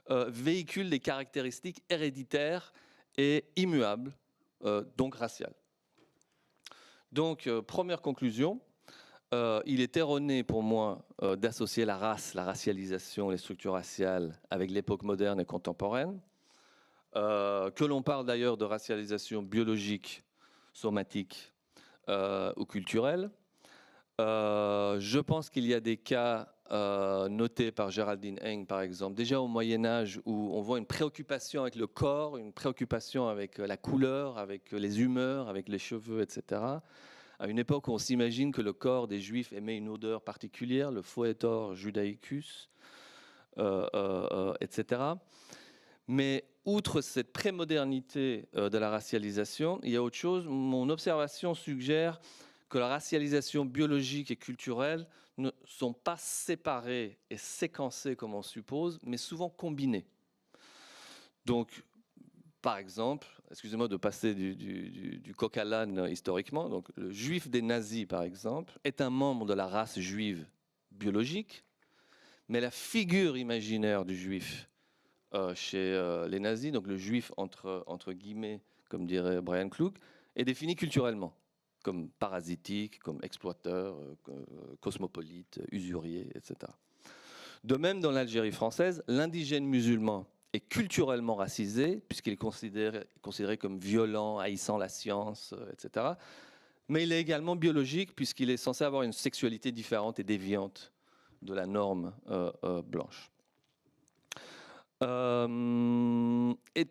véhiculent des caractéristiques héréditaires et immuables, donc raciales. Donc première conclusion, il est erroné pour moi d'associer la race, la racialisation, les structures raciales avec l'époque moderne et contemporaine. Que l'on parle d'ailleurs de racialisation biologique, somatique ou culturelle. Je pense qu'il y a des cas notés par Géraldine Eng, par exemple, déjà au Moyen-Âge, où on voit une préoccupation avec le corps, une préoccupation avec la couleur, avec les humeurs, avec les cheveux, etc. À une époque où on s'imagine que le corps des Juifs émet une odeur particulière, le Foetor judaicus, etc. Mais outre cette prémodernité de la racialisation, il y a autre chose. Mon observation suggère que la racialisation biologique et culturelle ne sont pas séparées et séquencées comme on suppose, mais souvent combinées. Donc, par exemple, excusez-moi de passer du coq à l'âne historiquement, donc le juif des nazis, par exemple, est un membre de la race juive biologique, mais la figure imaginaire du juif chez les nazis, donc le juif entre guillemets, comme dirait Brian Klug, est défini culturellement, comme parasitique, comme exploiteur, cosmopolite, usurier, etc. De même, dans l'Algérie française, l'indigène musulman est culturellement racisé, puisqu'il est considéré comme violent, haïssant la science, etc. Mais il est également biologique, puisqu'il est censé avoir une sexualité différente et déviante de la norme blanche. Et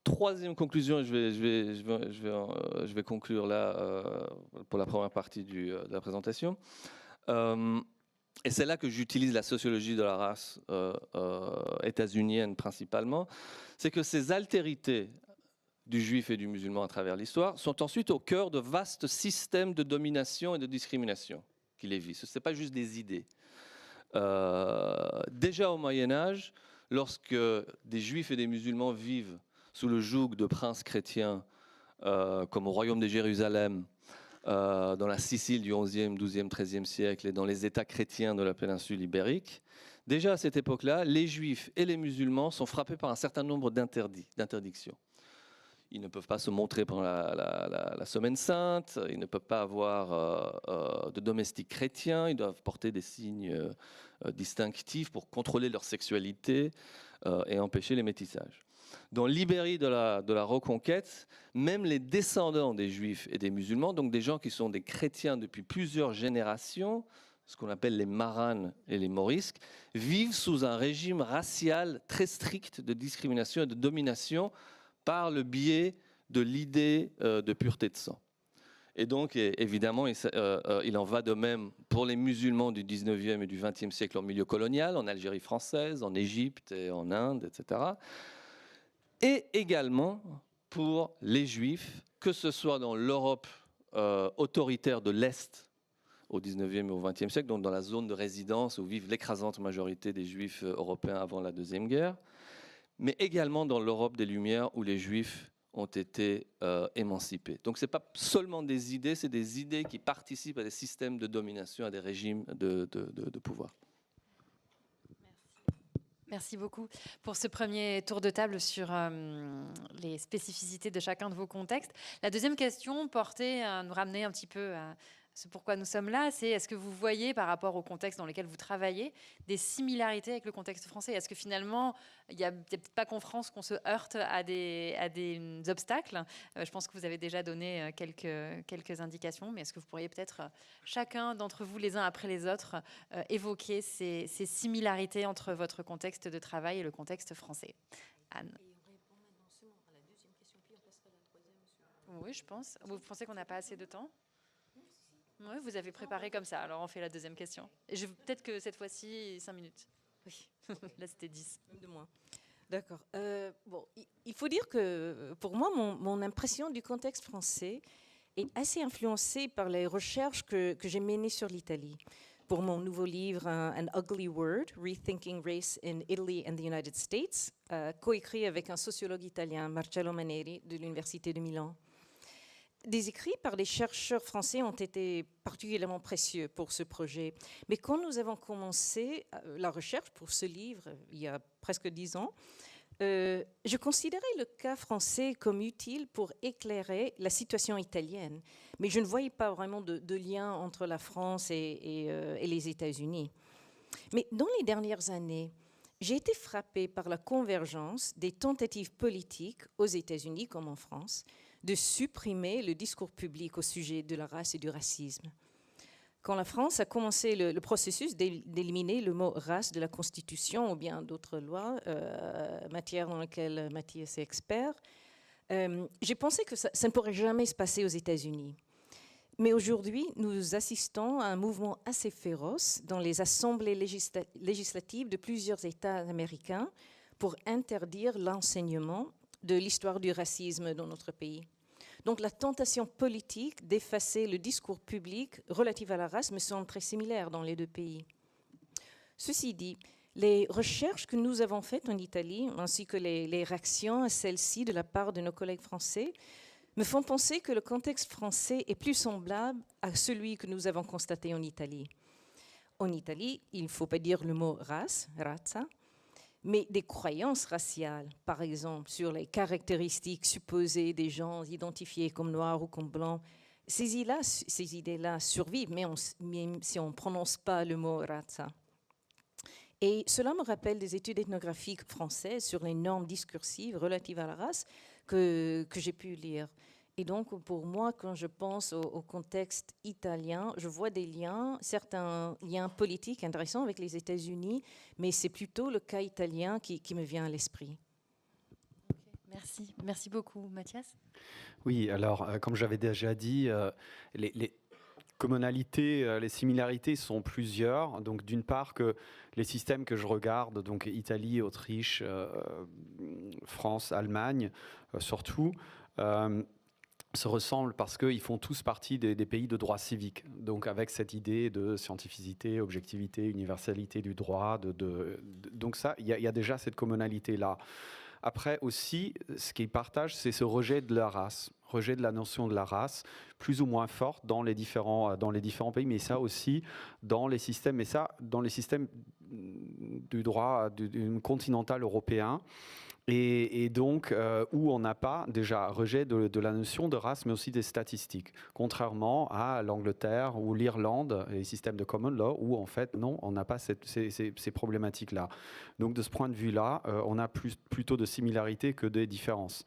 troisième conclusion, je vais conclure là pour la première partie de la présentation. Et c'est là que j'utilise la sociologie de la race états-unienne principalement, c'est que ces altérités du juif et du musulman à travers l'histoire sont ensuite au cœur de vastes systèmes de domination et de discrimination qui les vivent. Ce n'est pas juste des idées. Déjà au Moyen-Âge, lorsque des juifs et des musulmans vivent sous le joug de princes chrétiens, comme au royaume de Jérusalem, dans la Sicile du XIe, XIIe, XIIIe siècle et dans les États chrétiens de la péninsule ibérique, déjà à cette époque-là, les juifs et les musulmans sont frappés par un certain nombre d'interdictions. Ils ne peuvent pas se montrer pendant la Semaine Sainte, ils ne peuvent pas avoir de domestiques chrétiens, ils doivent porter des signes distinctifs pour contrôler leur sexualité et empêcher les métissages. Dans l'Ibérie de la Reconquête, même les descendants des Juifs et des musulmans, donc des gens qui sont des chrétiens depuis plusieurs générations, ce qu'on appelle les Maranes et les Morisques, vivent sous un régime racial très strict de discrimination et de domination par le biais de l'idée de pureté de sang. Et donc, évidemment, il en va de même pour les musulmans du 19e et du 20e siècle en milieu colonial, en Algérie française, en Égypte et en Inde, etc. Et également pour les Juifs, que ce soit dans l'Europe autoritaire de l'Est au 19e et au 20e siècle, donc dans la zone de résidence où vivent l'écrasante majorité des Juifs européens avant la Deuxième Guerre, mais également dans l'Europe des Lumières où les Juifs ont été émancipés. Donc ce n'est pas seulement des idées, c'est des idées qui participent à des systèmes de domination, à des régimes de pouvoir. Merci beaucoup pour ce premier tour de table sur les spécificités de chacun de vos contextes. La deuxième question portait à nous ramener un petit peu à ce pourquoi nous sommes là, c'est est-ce que vous voyez par rapport au contexte dans lequel vous travaillez des similarités avec le contexte français? Est-ce que finalement, il n'y a peut-être pas qu'en France qu'on se heurte à des obstacles? Je pense que vous avez déjà donné quelques indications, mais est-ce que vous pourriez peut-être, chacun d'entre vous, les uns après les autres, évoquer ces similarités entre votre contexte de travail et le contexte français? Anne. Oui, je pense. Vous pensez qu'on n'a pas assez de temps? Oui, vous avez préparé comme ça, alors on fait la deuxième question. Et peut-être que cette fois-ci, 5 minutes. Oui, là c'était 10. De moins. D'accord. Bon, il faut dire que pour moi, mon impression du contexte français est assez influencée par les recherches que j'ai menées sur l'Italie. Pour mon nouveau livre, An Ugly Word, Rethinking Race in Italy and the United States, coécrit avec un sociologue italien, Marcello Maneri, de l'Université de Milan. Des écrits par des chercheurs français ont été particulièrement précieux pour ce projet. Mais quand nous avons commencé la recherche pour ce livre, il y a presque 10 ans, je considérais le cas français comme utile pour éclairer la situation italienne. Mais je ne voyais pas vraiment de lien entre la France et les États-Unis. Mais dans les dernières années, j'ai été frappée par la convergence des tentatives politiques aux États-Unis comme en France de supprimer le discours public au sujet de la race et du racisme. Quand la France a commencé le processus d'éliminer le mot race de la Constitution ou bien d'autres lois, matière dans laquelle Mathias est expert, j'ai pensé que ça ne pourrait jamais se passer aux États-Unis. Mais aujourd'hui, nous assistons à un mouvement assez féroce dans les assemblées législatives de plusieurs États américains pour interdire l'enseignement de l'histoire du racisme dans notre pays. Donc la tentation politique d'effacer le discours public relatif à la race me semble très similaire dans les deux pays. Ceci dit, Les recherches que nous avons faites en Italie, ainsi que les réactions à celles-ci de la part de nos collègues français, me font penser que le contexte français est plus semblable à celui que nous avons constaté en Italie. En Italie, il ne faut pas dire le mot race, razza, mais des croyances raciales, par exemple, sur les caractéristiques supposées des gens identifiés comme noirs ou comme blancs. Ces idées-là survivent, même si on ne prononce pas le mot razza. Et cela me rappelle des études ethnographiques françaises sur les normes discursives relatives à la race que j'ai pu lire. Et donc, pour moi, quand je pense au contexte italien, je vois des liens, certains liens politiques intéressants avec les États-Unis, mais c'est plutôt le cas italien qui me vient à l'esprit. Okay, merci beaucoup, Mathias. Oui, alors, comme j'avais déjà dit, les commonalités, les similarités sont plusieurs. Donc, d'une part, que les systèmes que je regarde, donc Italie, Autriche, France, Allemagne, surtout, se ressemblent parce qu'ils font tous partie des pays de droit civique. Donc avec cette idée de scientificité, objectivité, universalité du droit. Donc ça, il y a déjà cette commonalité-là. Après aussi, ce qu'ils partagent, c'est ce rejet de la race, rejet de la notion de la race, plus ou moins forte dans les différents pays, mais ça aussi dans les systèmes, du droit du continental européen. Et donc, où on n'a pas déjà rejet de la notion de race, mais aussi des statistiques, contrairement à l'Angleterre ou l'Irlande, les systèmes de common law, où en fait, non, on n'a pas ces problématiques-là. Donc, de ce point de vue-là, on a plutôt de similarités que des différences.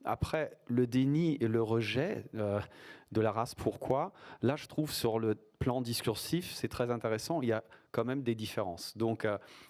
Après, le déni et le rejet de la race, pourquoi ? Là, je trouve sur le plan discursif, c'est très intéressant, il y a quand même des différences. Donc,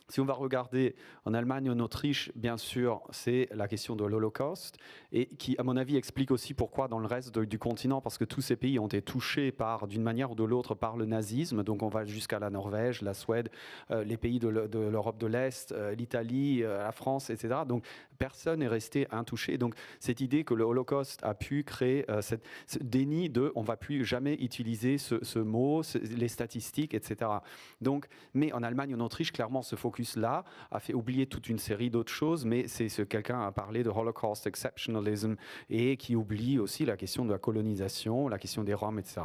si on va regarder en Allemagne, en Autriche, bien sûr, c'est la question de l'Holocauste, et qui, à mon avis, explique aussi pourquoi dans le reste du continent, parce que tous ces pays ont été touchés d'une manière ou de l'autre par le nazisme. Donc, on va jusqu'à la Norvège, la Suède, les pays de l'Europe de l'Est, l'Italie, la France, etc. Donc, personne n'est resté intouché. Donc, cette idée que le Holocauste a pu créer ce déni de on ne va plus jamais utiliser ce mot, les statistiques, etc. Donc, mais en Allemagne, en Autriche, clairement, ce focus-là a fait oublier toute une série d'autres choses, mais quelqu'un a parlé de Holocaust exceptionalism et qui oublie aussi la question de la colonisation, la question des Roms, etc.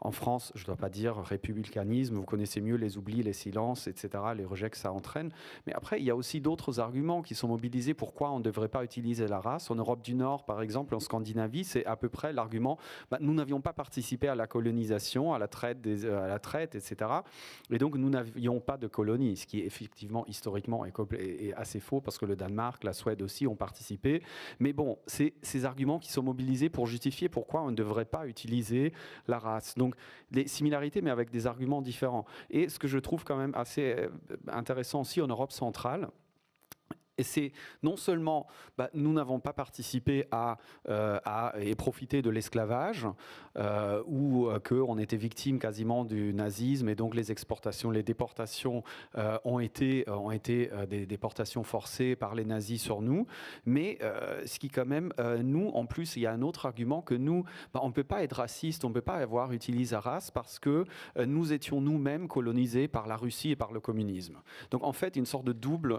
En France, je ne dois pas dire républicanisme, vous connaissez mieux les oublis, les silences, etc., les rejets que ça entraîne. Mais après, il y a aussi d'autres arguments qui sont mobilisés. Pourquoi on ne devrait pas utiliser la race ? En Europe du Nord, par exemple, en Scandinavie, c'est à peu près l'argument, nous n'avions pas participé à la colonisation, à la traite, etc. Et donc, nous n'avions pas de colonie, ce qui est effectivement historiquement est assez faux parce que le Danemark, la Suède aussi ont participé. Mais bon, c'est ces arguments qui sont mobilisés pour justifier pourquoi on ne devrait pas utiliser la race. Donc, des similarités, mais avec des arguments différents. Et ce que je trouve quand même assez intéressant aussi en Europe centrale, et c'est non seulement nous n'avons pas participé et profité de l'esclavage, ou qu'on était victime quasiment du nazisme, et donc les exportations, les déportations ont été des déportations forcées par les nazis sur nous, mais ce qui quand même, nous, en plus, il y a un autre argument que nous, on ne peut pas être raciste, on ne peut pas avoir utilisé la race parce que nous étions nous-mêmes colonisés par la Russie et par le communisme. Donc en fait, une sorte de double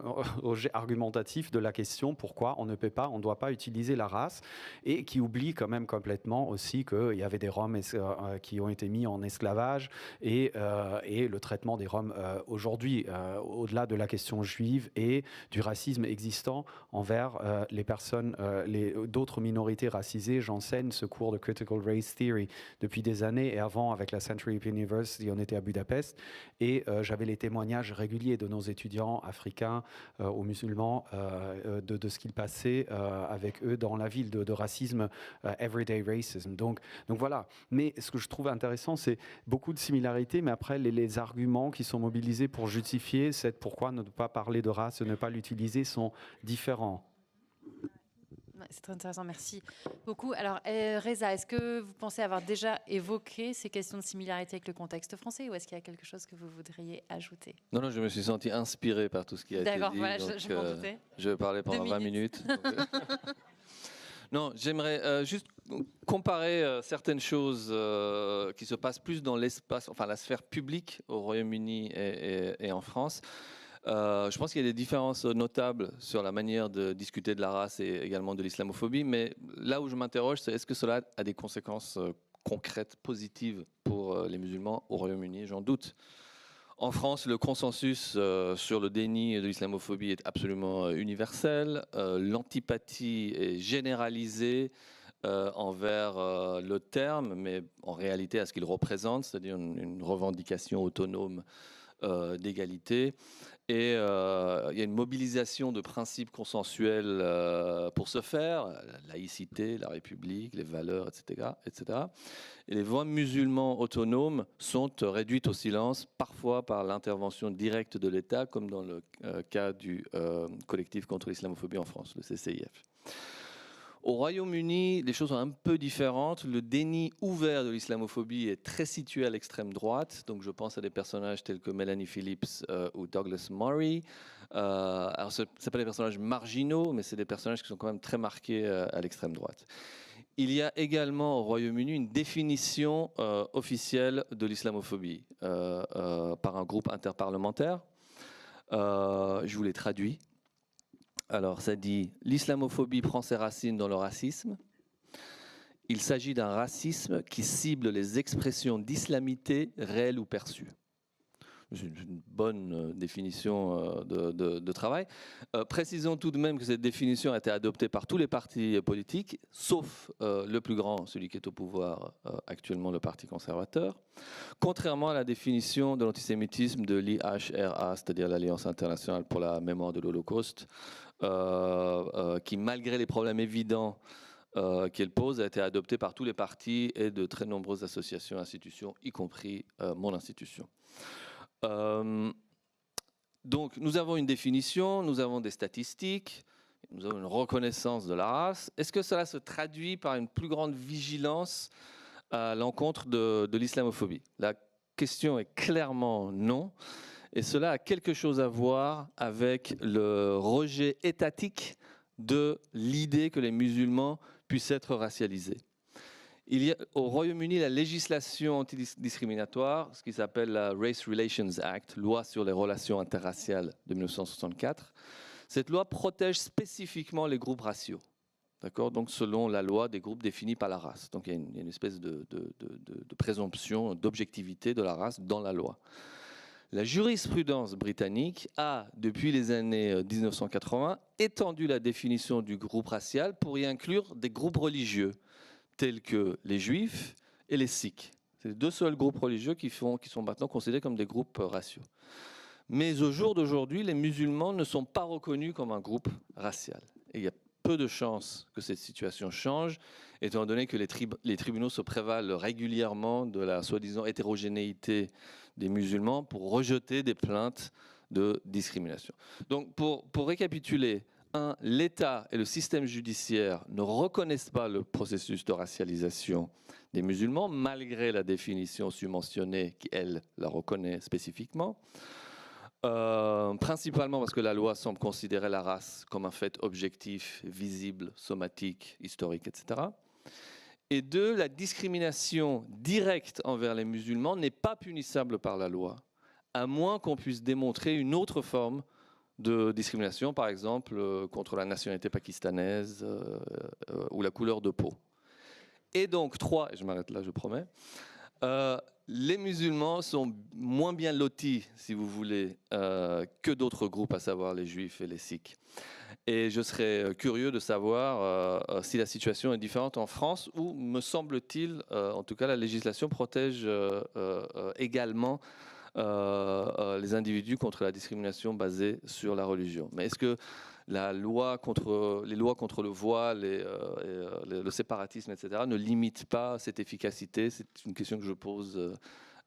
argument de la question pourquoi on ne doit pas utiliser la race, et qui oublie quand même complètement aussi qu'il y avait des Roms qui ont été mis en esclavage, et le traitement des Roms aujourd'hui, au-delà de la question juive et du racisme existant envers les personnes, d'autres minorités racisées. J'enseigne ce cours de Critical Race Theory depuis des années, et avant avec la Central European University, on était à Budapest, et j'avais les témoignages réguliers de nos étudiants africains ou musulmans de ce qu'il passait avec eux dans la ville, de racisme, everyday racism. Donc voilà. Mais ce que je trouve intéressant, c'est beaucoup de similarités, mais après les arguments qui sont mobilisés pour justifier pourquoi ne pas parler de race, ne pas l'utiliser, sont différents. C'est très intéressant, merci beaucoup. Alors, Reza, est-ce que vous pensez avoir déjà évoqué ces questions de similarité avec le contexte français, ou est-ce qu'il y a quelque chose que vous voudriez ajouter ? Non, je me suis senti inspiré par tout ce qui a été dit. D'accord, voilà, je m'en doutais. Je vais parler pendant 20 minutes. Non, j'aimerais juste comparer certaines choses qui se passent plus dans l'espace, enfin la sphère publique au Royaume-Uni et en France. Je pense qu'il y a des différences notables sur la manière de discuter de la race et également de l'islamophobie, mais là où je m'interroge, c'est est-ce que cela a des conséquences concrètes, positives pour les musulmans au Royaume-Uni? J'en doute. En France, le consensus sur le déni de l'islamophobie est absolument universel. L'antipathie est généralisée envers le terme, mais en réalité à ce qu'il représente, c'est-à-dire une revendication autonome d'égalité. Et il y a une mobilisation de principes consensuels pour ce faire, la laïcité, la République, les valeurs, etc., etc. Et les voix musulmans autonomes sont réduites au silence, parfois par l'intervention directe de l'État, comme dans le cas du collectif contre l'islamophobie en France, le CCIF. Au Royaume-Uni, les choses sont un peu différentes. Le déni ouvert de l'islamophobie est très situé à l'extrême droite. Donc je pense à des personnages tels que Melanie Phillips ou Douglas Murray. Alors ce ne sont pas des personnages marginaux, mais c'est des personnages qui sont quand même très marqués à l'extrême droite. Il y a également au Royaume-Uni une définition officielle de l'islamophobie par un groupe interparlementaire. Je vous l'ai traduit. Alors, ça dit « L'islamophobie prend ses racines dans le racisme. Il s'agit d'un racisme qui cible les expressions d'islamité réelles ou perçues. » C'est une bonne définition de travail. Précisons tout de même que cette définition a été adoptée par tous les partis politiques, sauf le plus grand, celui qui est au pouvoir actuellement, le Parti conservateur. Contrairement à la définition de l'antisémitisme de l'IHRA, c'est-à-dire l'Alliance internationale pour la mémoire de l'Holocauste, qui, malgré les problèmes évidents qu'elle pose, a été adoptée par tous les partis et de très nombreuses associations et institutions, y compris mon institution. Donc, nous avons une définition, nous avons des statistiques, nous avons une reconnaissance de la race. Est-ce que cela se traduit par une plus grande vigilance à l'encontre de l'islamophobie? La question est clairement non. Et cela a quelque chose à voir avec le rejet étatique de l'idée que les musulmans puissent être racialisés. Il y a au Royaume-Uni la législation antidiscriminatoire, ce qui s'appelle la Race Relations Act, loi sur les relations interraciales de 1964. Cette loi protège spécifiquement les groupes raciaux, d'accord? Donc selon la loi des groupes définis par la race. Donc il y a une espèce de présomption d'objectivité de la race dans la loi. La jurisprudence britannique a, depuis les années 1980, étendu la définition du groupe racial pour y inclure des groupes religieux, tels que les Juifs et les Sikhs. C'est les deux seuls groupes religieux qui sont maintenant considérés comme des groupes raciaux. Mais au jour d'aujourd'hui, les musulmans ne sont pas reconnus comme un groupe racial. Et il y a peu de chances que cette situation change, étant donné que les tribunaux se prévalent régulièrement de la soi-disant hétérogénéité des musulmans pour rejeter des plaintes de discrimination. Donc pour récapituler, l'État et le système judiciaire ne reconnaissent pas le processus de racialisation des musulmans, malgré la définition submentionnée qui, elle, la reconnaît spécifiquement. Principalement parce que la loi semble considérer la race comme un fait objectif, visible, somatique, historique, etc. Et deux, la discrimination directe envers les musulmans n'est pas punissable par la loi, à moins qu'on puisse démontrer une autre forme de discrimination, par exemple contre la nationalité pakistanaise ou la couleur de peau. Et donc, trois, et je m'arrête là, je promets, les musulmans sont moins bien lotis, si vous voulez, que d'autres groupes, à savoir les juifs et les sikhs. Et je serais curieux de savoir si la situation est différente en France, où, me semble-t-il, en tout cas, la législation protège également les individus contre la discrimination basée sur la religion. Mais est-ce que les lois contre le voile, le séparatisme, etc., ne limitent pas cette efficacité? C'est une question que je pose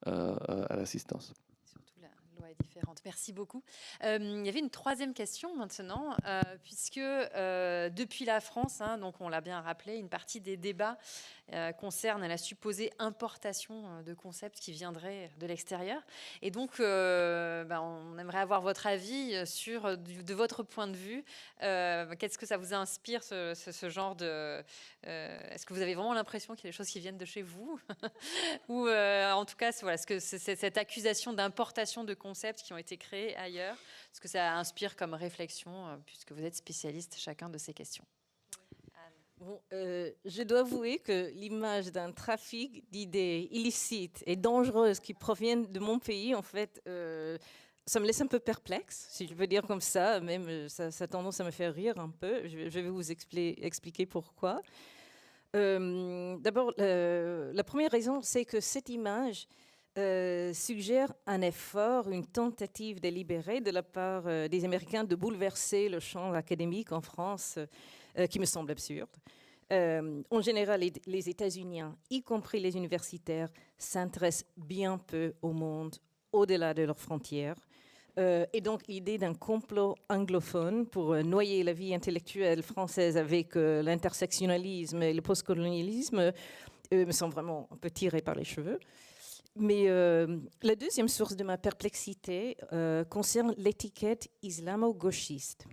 à l'assistance. Surtout, la loi est différente. Merci beaucoup. Il y avait une troisième question maintenant, puisque depuis la France, donc on l'a bien rappelé, une partie des débats concerne la supposée importation de concepts qui viendraient de l'extérieur. Et donc, on aimerait avoir votre avis sur, de votre point de vue, qu'est-ce que ça vous inspire, ce genre de... est-ce que vous avez vraiment l'impression qu'il y a des choses qui viennent de chez vous? Ou en tout cas, voilà, est-ce que cette accusation d'importation de concepts concepts qui ont été créés ailleurs? Est-ce que ça inspire comme réflexion, puisque vous êtes spécialiste chacun de ces questions? Bon, je dois avouer que l'image d'un trafic d'idées illicites et dangereuses qui proviennent de mon pays, en fait, ça me laisse un peu perplexe, si je veux dire comme ça. Même ça a tendance à me faire rire un peu. Je vais vous expliquer pourquoi. D'abord, la première raison, c'est que cette image suggère un effort, une tentative délibérée de la part des Américains de bouleverser le champ académique en France, qui me semble absurde. En général, les États-Unis, y compris les universitaires, s'intéressent bien peu au monde au-delà de leurs frontières. Et donc, l'idée d'un complot anglophone pour noyer la vie intellectuelle française avec l'intersectionnalisme et le postcolonialisme me semble vraiment un peu tiré par les cheveux. Mais la deuxième source de ma perplexité concerne l'étiquette islamo-gauchiste.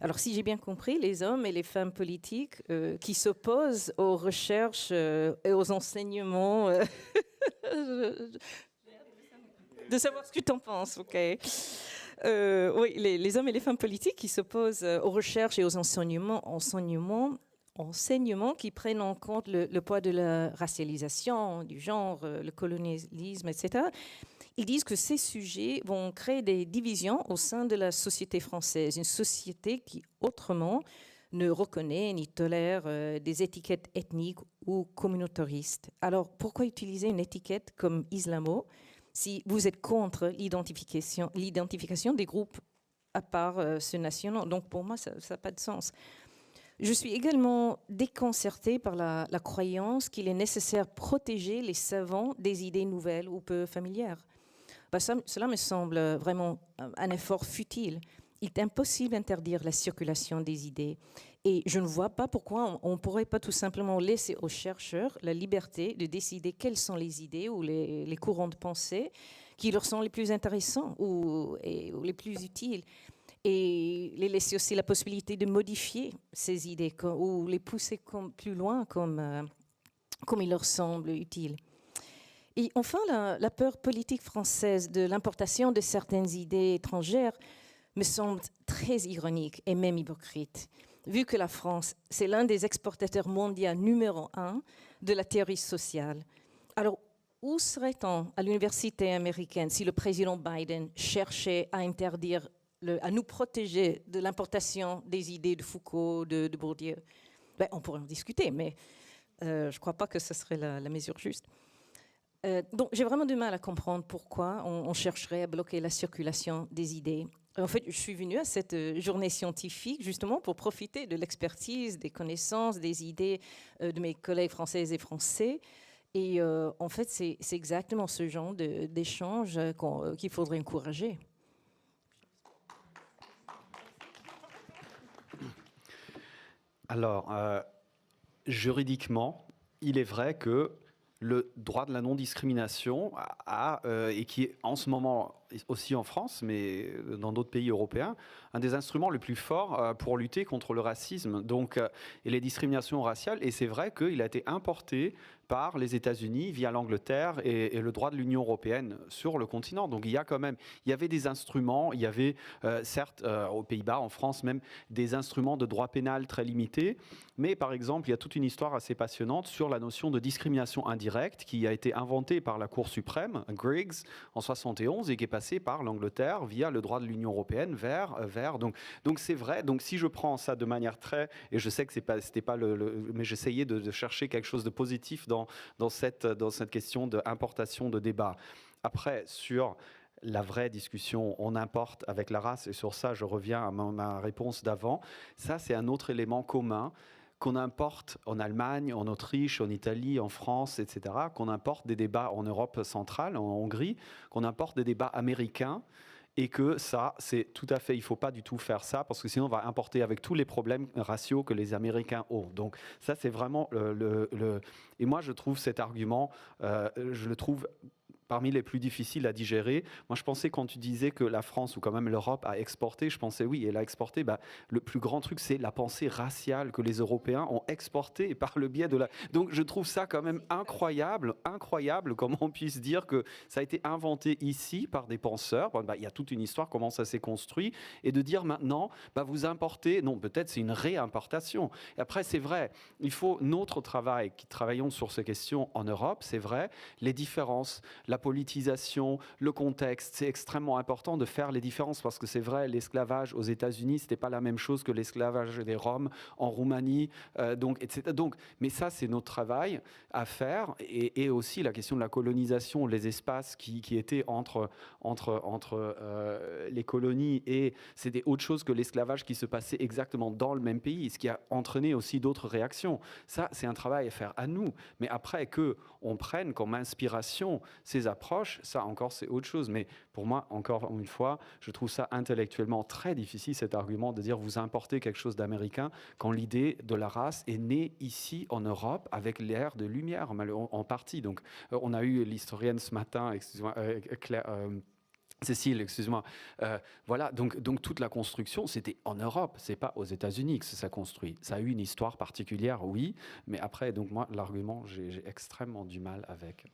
Alors, si j'ai bien compris, les hommes et les femmes politiques qui s'opposent aux recherches et aux enseignements... de savoir ce que tu en penses, ok. Oui, les hommes et les femmes politiques qui s'opposent aux recherches et aux enseignements qui prennent en compte le poids de la racialisation, du genre, le colonialisme, etc. Ils disent que ces sujets vont créer des divisions au sein de la société française, une société qui, autrement, ne reconnaît ni tolère des étiquettes ethniques ou communautaristes. Alors, pourquoi utiliser une étiquette comme islamo si vous êtes contre l'identification des groupes à part ceux nationaux? Donc, pour moi, ça n'a pas de sens. Je suis également déconcertée par la croyance qu'il est nécessaire de protéger les savants des idées nouvelles ou peu familières. Cela me semble vraiment un effort futile. Il est impossible d'interdire la circulation des idées. Et je ne vois pas pourquoi on ne pourrait pas tout simplement laisser aux chercheurs la liberté de décider quelles sont les idées ou les courants de pensée qui leur sont les plus intéressants ou les plus utiles. Et les laisser aussi la possibilité de modifier ces idées ou les pousser plus loin comme il leur semble utile. Et enfin, la peur politique française de l'importation de certaines idées étrangères me semble très ironique et même hypocrite, vu que la France, c'est l'un des exportateurs mondiaux numéro 1 de la théorie sociale. Alors, où serait-on à l'université américaine si le président Biden cherchait à interdire, à nous protéger de l'importation des idées de Foucault, de Bourdieu? On pourrait en discuter, mais je ne crois pas que ce serait la mesure juste. Donc, j'ai vraiment du mal à comprendre pourquoi on chercherait à bloquer la circulation des idées. En fait, je suis venue à cette journée scientifique justement pour profiter de l'expertise, des connaissances, des idées de mes collègues françaises et français. Et en fait, c'est exactement ce genre d'échange qu'il faudrait encourager. Alors, juridiquement, il est vrai que le droit de la non-discrimination et qui est en ce moment aussi en France, mais dans d'autres pays européens, un des instruments les plus forts pour lutter contre le racisme et les discriminations raciales. Et c'est vrai qu'il a été importé par les États-Unis via l'Angleterre et le droit de l'Union européenne sur le continent. Donc il y avait des instruments, il y avait certes aux Pays-Bas, en France même, des instruments de droit pénal très limités, mais par exemple il y a toute une histoire assez passionnante sur la notion de discrimination indirecte qui a été inventée par la Cour suprême, Griggs, en 71 et qui est passée par l'Angleterre via le droit de l'Union européenne vers donc c'est vrai. Donc si je prends ça de manière très, et je sais que c'était pas mais j'essayais de chercher quelque chose de positif dans cette question d'importation de débat. Après, sur la vraie discussion, on importe avec la race, et sur ça, je reviens à ma réponse d'avant, ça, c'est un autre élément commun qu'on importe en Allemagne, en Autriche, en Italie, en France, etc., qu'on importe des débats en Europe centrale, en Hongrie, qu'on importe des débats américains, et que ça, c'est tout à fait, il ne faut pas du tout faire ça, parce que sinon on va importer avec tous les problèmes raciaux que les Américains ont. Donc ça, c'est vraiment et moi, je trouve cet argument, je le trouve parmi les plus difficiles à digérer. Moi, je pensais quand tu disais que la France ou quand même l'Europe a exporté, je pensais oui, elle a exporté. Le plus grand truc, c'est la pensée raciale que les Européens ont exportée par le biais de la... Donc, je trouve ça quand même incroyable comment on puisse dire que ça a été inventé ici par des penseurs. Il y a toute une histoire, comment ça s'est construit. Et de dire maintenant, vous importez... Non, peut-être c'est une réimportation. Et après, c'est vrai, il faut notre travail, qui travaillons sur ces questions en Europe, c'est vrai, les différences, la politisation, le contexte, c'est extrêmement important de faire les différences parce que c'est vrai, l'esclavage aux États-Unis, c'était pas la même chose que l'esclavage des Roms en Roumanie, etc. Mais ça, c'est notre travail à faire et aussi la question de la colonisation, les espaces qui étaient entre les colonies et c'était autre chose que l'esclavage qui se passait exactement dans le même pays, ce qui a entraîné aussi d'autres réactions. Ça, c'est un travail à faire à nous. Mais après qu'on prenne comme inspiration ces approches, ça encore c'est autre chose. Mais pour moi, encore une fois, je trouve ça intellectuellement très difficile cet argument de dire vous importez quelque chose d'américain quand l'idée de la race est née ici en Europe avec l'ère de lumière en partie. Donc on a eu l'historienne ce matin, excusez-moi, Cécile, excuse-moi. Voilà, donc toute la construction, c'était en Europe, c'est pas aux États-Unis que ça construit. Ça a eu une histoire particulière, oui, mais après, donc moi, l'argument, j'ai extrêmement du mal avec.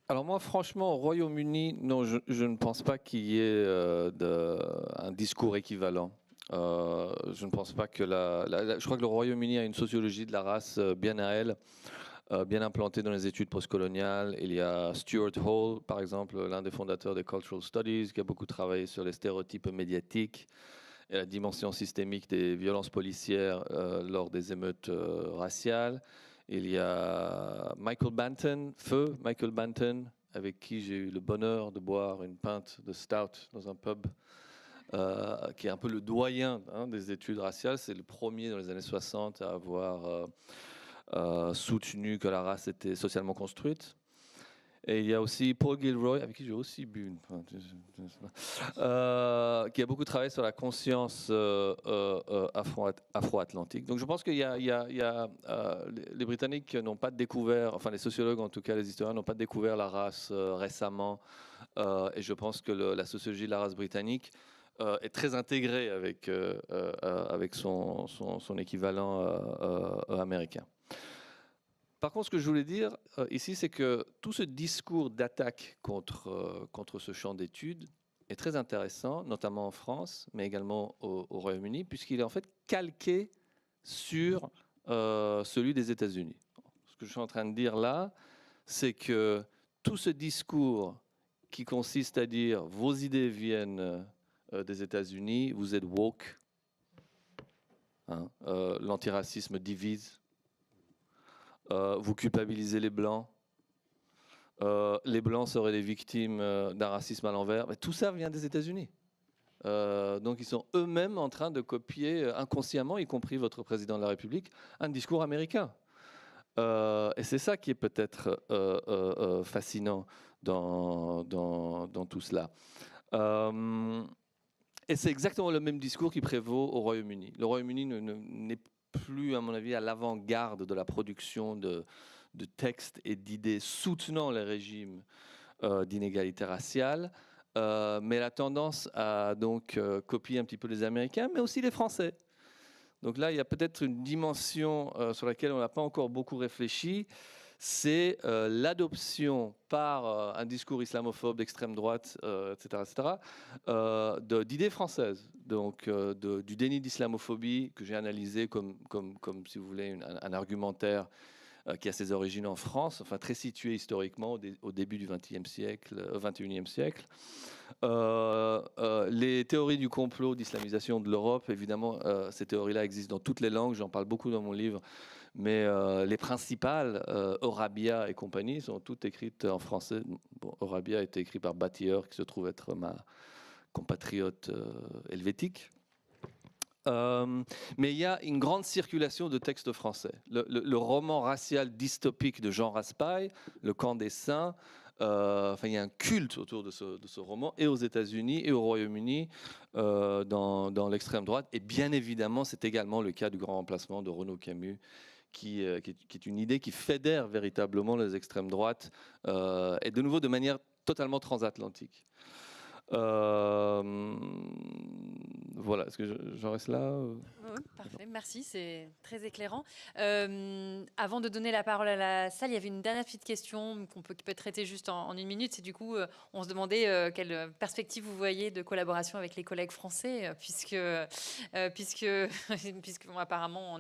Alors moi, franchement, au Royaume-Uni, non, je ne pense pas qu'il y ait un discours équivalent. Je ne pense pas que je crois que le Royaume-Uni a une sociologie de la race bien à elle, bien implantée dans les études postcoloniales. Il y a Stuart Hall, par exemple, l'un des fondateurs des Cultural Studies, qui a beaucoup travaillé sur les stéréotypes médiatiques et la dimension systémique des violences policières lors des émeutes raciales. Il y a Michael Banton, avec qui j'ai eu le bonheur de boire une pinte de stout dans un pub, qui est un peu le doyen des études raciales. C'est le premier dans les années 60 à avoir soutenu que la race était socialement construite. Et il y a aussi Paul Gilroy, avec qui j'ai aussi bu une pinte, qui a beaucoup travaillé sur la conscience afro-atlantique. Donc je pense qu'il y a les Britanniques n'ont pas découvert, enfin les sociologues en tout cas, les historiens n'ont pas découvert la race récemment. Et je pense que la sociologie de la race britannique est très intégrée avec son équivalent américain. Par contre, ce que je voulais dire ici, c'est que tout ce discours d'attaque contre ce champ d'études est très intéressant, notamment en France, mais également au Royaume-Uni, puisqu'il est en fait calqué sur celui des États-Unis. Ce que je suis en train de dire là, c'est que tout ce discours qui consiste à dire vos idées viennent des États-Unis, vous êtes woke, l'antiracisme divise. Vous culpabilisez les Blancs. Les Blancs seraient les victimes d'un racisme à l'envers. Mais tout ça vient des États-Unis. Donc ils sont eux-mêmes en train de copier inconsciemment, y compris votre président de la République, un discours américain. Et c'est ça qui est peut-être fascinant dans tout cela. Et c'est exactement le même discours qui prévaut au Royaume-Uni. Le Royaume-Uni n'est plus, à mon avis, à l'avant-garde de la production de textes et d'idées soutenant les régimes d'inégalité raciale, mais la tendance à donc copier un petit peu les Américains, mais aussi les Français. Donc là, il y a peut-être une dimension sur laquelle on n'a pas encore beaucoup réfléchi, c'est l'adoption par un discours islamophobe d'extrême droite, etc., d'idées françaises, donc du déni d'islamophobie que j'ai analysé comme, si vous voulez, un argumentaire qui a ses origines en France, enfin très situé historiquement au début du XXIe siècle, XXIe siècle. Les théories du complot d'islamisation de l'Europe, évidemment, ces théories-là existent dans toutes les langues, j'en parle beaucoup dans mon livre, mais les principales, Eurabia et compagnie, sont toutes écrites en français. Bon, Eurabia a été écrit par Batilleur, qui se trouve être ma compatriote helvétique. Mais il y a une grande circulation de textes français. Le roman racial dystopique de Jean Raspail, Le Camp des Saints, il y a un culte autour de ce roman, et aux États-Unis et au Royaume-Uni, dans l'extrême droite. Et bien évidemment, c'est également le cas du grand remplacement de Renaud Camus, est une idée qui fédère véritablement les extrêmes droites, et de nouveau de manière totalement transatlantique. Voilà, est-ce que j'en reste là? Oui, parfait, merci, c'est très éclairant. Avant de donner la parole à la salle, il y avait une dernière petite question qui peut être traitée juste en une minute. C'est du coup, on se demandait quelle perspective vous voyez de collaboration avec les collègues français, puisque bon, apparemment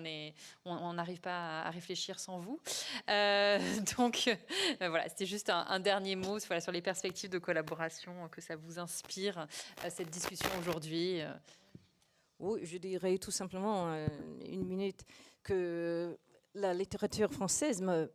on n'arrive pas à réfléchir sans vous. Donc voilà, c'était juste un dernier mot voilà, sur les perspectives de collaboration que ça vous inspire cette discussion aujourd'hui. Oui, je dirais tout simplement une minute que la littérature française m'a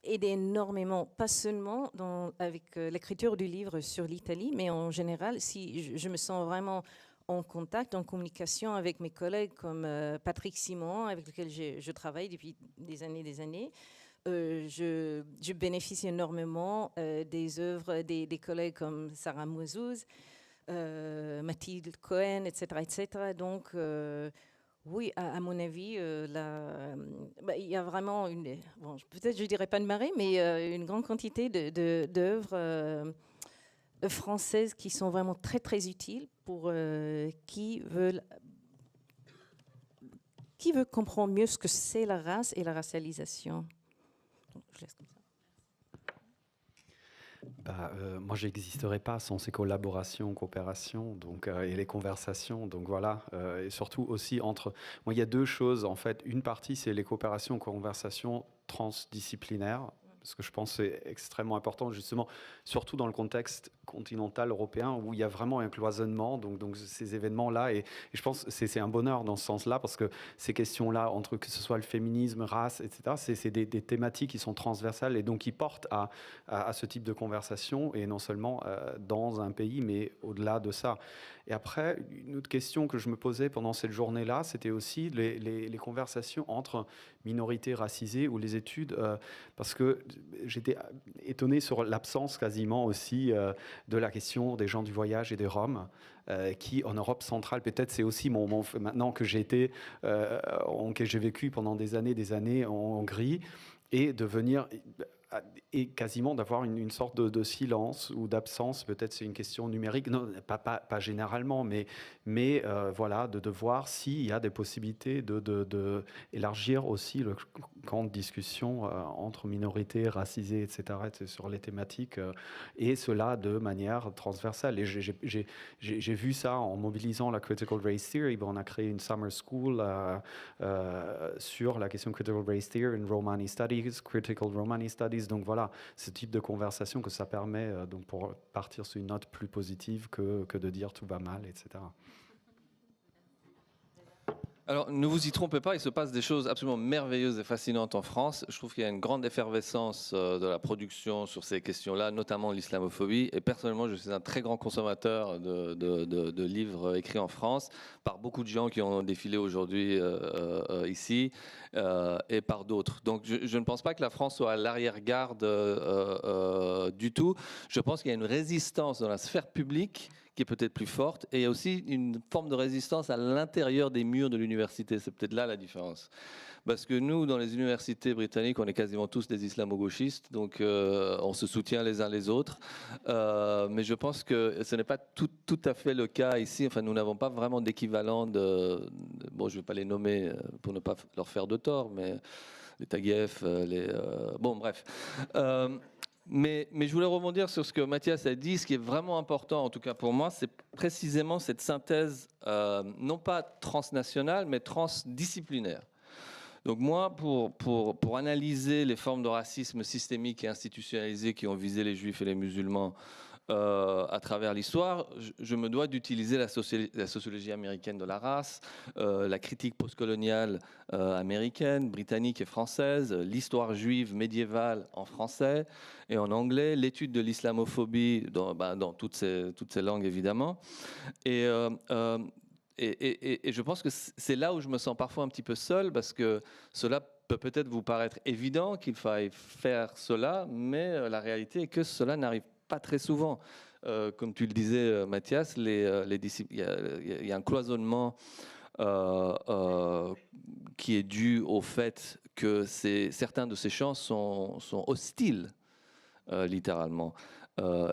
aidé énormément, pas seulement avec l'écriture du livre sur l'Italie, mais en général, si je me sens vraiment en contact, en communication avec mes collègues comme Patrick Simon, avec lequel je travaille depuis des années. Je bénéficie énormément des œuvres des collègues comme Sarah Mouazouz, Mathilde Cohen, etc. Donc, oui, à mon avis, il y a vraiment peut-être je ne dirais pas une marée, mais une grande quantité d'œuvres françaises qui sont vraiment très, très utiles pour qui veut comprendre mieux ce que c'est la race et la racialisation. Donc, je laisse comme ça. Moi, je n'existerais pas sans ces collaborations, coopérations et les conversations. Donc voilà, et surtout aussi entre... Moi, il y a deux choses, en fait. Une partie, c'est les coopérations, conversations transdisciplinaires, parce que je pense que c'est extrêmement important, justement, surtout dans le contexte continental européen, où il y a vraiment un cloisonnement, donc ces événements-là, et je pense que c'est un bonheur dans ce sens-là, parce que ces questions-là, entre que ce soit le féminisme, race, etc., c'est des thématiques qui sont transversales, et donc qui portent à ce type de conversation, et non seulement dans un pays, mais au-delà de ça. Et après, une autre question que je me posais pendant cette journée-là, c'était aussi les conversations entre minorités racisées ou les études, parce que j'étais étonné sur l'absence quasiment aussi de la question des gens du voyage et des Roms, qui en Europe centrale, peut-être c'est aussi maintenant que j'ai vécu pendant des années en Hongrie, et de venir... et quasiment d'avoir une sorte de silence ou d'absence, peut-être c'est une question numérique, non, pas généralement, mais voilà, de voir s'il y a des possibilités de élargir aussi le camp de discussion entre minorités, racisées, etc., sur les thématiques, et cela de manière transversale. Et j'ai vu ça en mobilisant la Critical Race Theory. On a créé une summer school sur la question Critical Race Theory in Romani Studies, Critical Romani Studies. Donc voilà, ce type de conversation que ça permet donc pour partir sur une note plus positive que de dire tout va mal, etc. Alors, ne vous y trompez pas, il se passe des choses absolument merveilleuses et fascinantes en France. Je trouve qu'il y a une grande effervescence de la production sur ces questions-là, notamment l'islamophobie. Et personnellement, je suis un très grand consommateur de livres écrits en France par beaucoup de gens qui ont défilé aujourd'hui ici et par d'autres. Donc, je ne pense pas que la France soit à l'arrière-garde du tout. Je pense qu'il y a une résistance dans la sphère publique qui est peut-être plus forte, et il y a aussi une forme de résistance à l'intérieur des murs de l'université. C'est peut-être là la différence. Parce que nous, dans les universités britanniques, on est quasiment tous des islamo-gauchistes, donc on se soutient les uns les autres. Mais je pense que ce n'est pas tout à fait le cas ici. Enfin, nous n'avons pas vraiment d'équivalent bon, je ne vais pas les nommer pour ne pas leur faire de tort, mais les Taguieff, bon, bref. Mais je voulais rebondir sur ce que Mathias a dit. Ce qui est vraiment important, en tout cas pour moi, c'est précisément cette synthèse, non pas transnationale, mais transdisciplinaire. Donc moi, pour analyser les formes de racisme systémique et institutionnalisé qui ont visé les juifs et les musulmans à travers l'histoire, je me dois d'utiliser la sociologie américaine de la race, la critique postcoloniale américaine, britannique et française, l'histoire juive médiévale en français et en anglais, l'étude de l'islamophobie dans toutes ces langues évidemment. Et je pense que c'est là où je me sens parfois un petit peu seul, parce que cela peut peut-être vous paraître évident qu'il faille faire cela, mais la réalité est que cela n'arrive pas très souvent. Comme tu le disais, Mathias, il y a un cloisonnement qui est dû au fait que certains de ces champs sont hostiles, littéralement,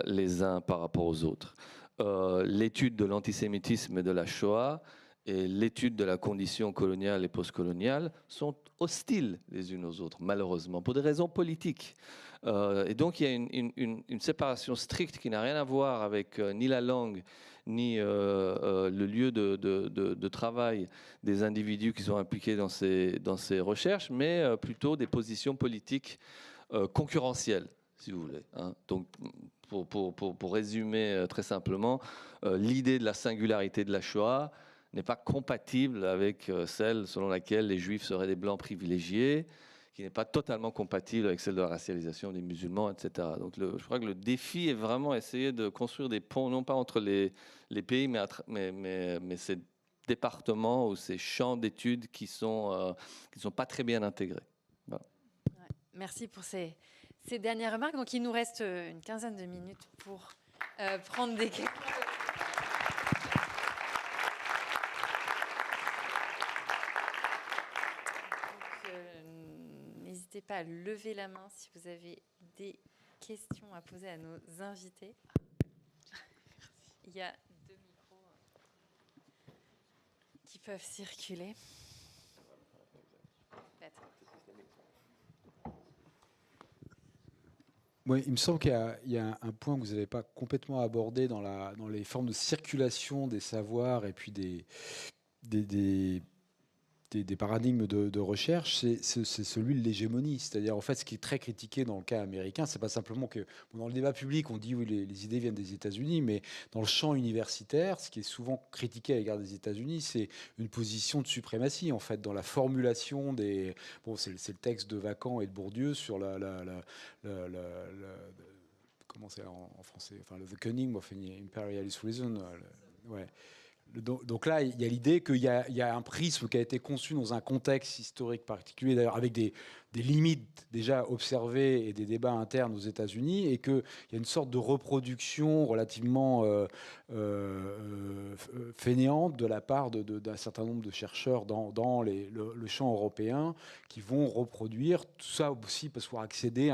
les uns par rapport aux autres. L'étude de l'antisémitisme et de la Shoah et l'étude de la condition coloniale et postcoloniale sont hostiles les unes aux autres, malheureusement, pour des raisons politiques. Et donc il y a une séparation stricte qui n'a rien à voir avec ni la langue, ni le lieu de travail des individus qui sont impliqués dans ces recherches, mais plutôt des positions politiques concurrentielles, si vous voulez. Hein. Donc, pour résumer très simplement, l'idée de la singularité de la Shoah n'est pas compatible avec celle selon laquelle les Juifs seraient des Blancs privilégiés, qui n'est pas totalement compatible avec celle de la racialisation des musulmans, etc. Donc je crois que le défi est vraiment essayer de construire des ponts, non pas entre les pays, mais ces départements ou ces champs d'études qui sont pas très bien intégrés. Voilà. Ouais, merci pour ces dernières remarques. Donc il nous reste une quinzaine de minutes pour prendre des questions. N'hésitez pas à lever la main si vous avez des questions à poser à nos invités. Il y a 2 micros qui peuvent circuler. Oui, il me semble qu'il y a un point que vous n'avez pas complètement abordé dans les formes de circulation des savoirs et puis des paradigmes de recherche, c'est celui de l'hégémonie. C'est-à-dire, en fait, ce qui est très critiqué dans le cas américain, c'est pas simplement que dans le débat public, on dit oui, les idées viennent des États-Unis, mais dans le champ universitaire, ce qui est souvent critiqué à l'égard des États-Unis, c'est une position de suprématie, en fait, dans la formulation des... Bon, c'est le texte de Vacan et de Bourdieu sur comment c'est en français, enfin, The Cunning of Imperialist Reason. Ouais. Donc là, il y a l'idée qu'il y a un prisme qui a été conçu dans un contexte historique particulier, d'ailleurs avec des limites déjà observées et des débats internes aux États-Unis, et qu'il y a une sorte de reproduction relativement fainéante de la part d'un certain nombre de chercheurs dans le champ européen qui vont reproduire tout ça aussi pour accéder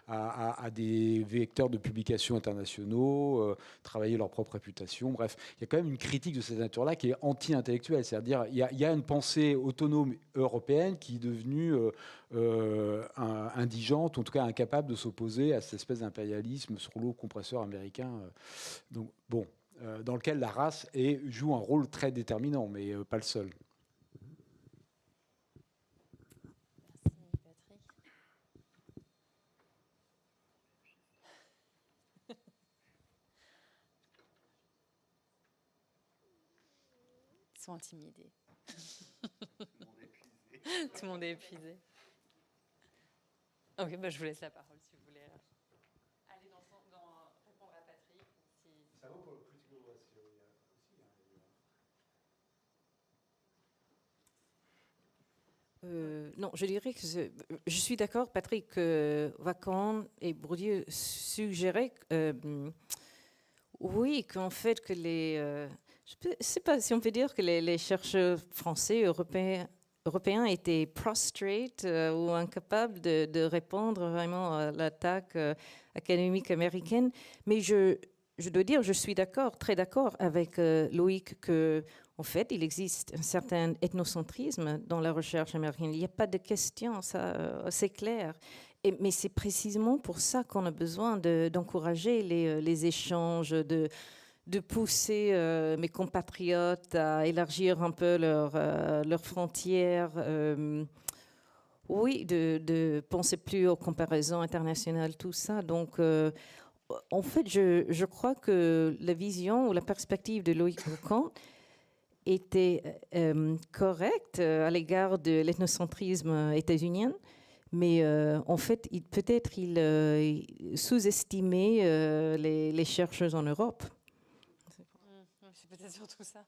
à des vecteurs de publication internationaux, travailler leur propre réputation. Bref, il y a quand même une critique de cette nature-là qui est anti-intellectuelle. C'est-à-dire il y a une pensée autonome européenne qui est devenue indigente, en tout cas incapable de s'opposer à cette espèce d'impérialisme sur l'eau compresseur américain. Donc, bon, dans lequel la race joue un rôle très déterminant, mais pas le seul. Ils sont intimidés. Tout le monde est épuisé. Ok, bah je vous laisse la parole si vous voulez aller répondre à Patrick. Ça vaut pour le critical race theory aussi. Non, je dirais que je suis d'accord, Patrick, Vacan et Bourdieu suggéraient, oui, qu'en fait que je ne sais pas si on peut dire que les chercheurs français, européens étaient prostrate ou incapables de répondre vraiment à l'attaque académique américaine. Mais je dois dire, je suis d'accord, très d'accord avec Loïc que, en fait, il existe un certain ethnocentrisme dans la recherche américaine. Il n'y a pas de question, ça, c'est clair. Mais c'est précisément pour ça qu'on a besoin d'encourager les échanges, de pousser mes compatriotes à élargir un peu leurs frontières. Oui, de penser plus aux comparaisons internationales, tout ça. Donc, en fait, je crois que la vision ou la perspective de Loïc Vacan était correcte à l'égard de l'ethnocentrisme états-unien. Mais en fait, peut-être il sous-estimait les chercheurs en Europe. C'est peut-être surtout ça.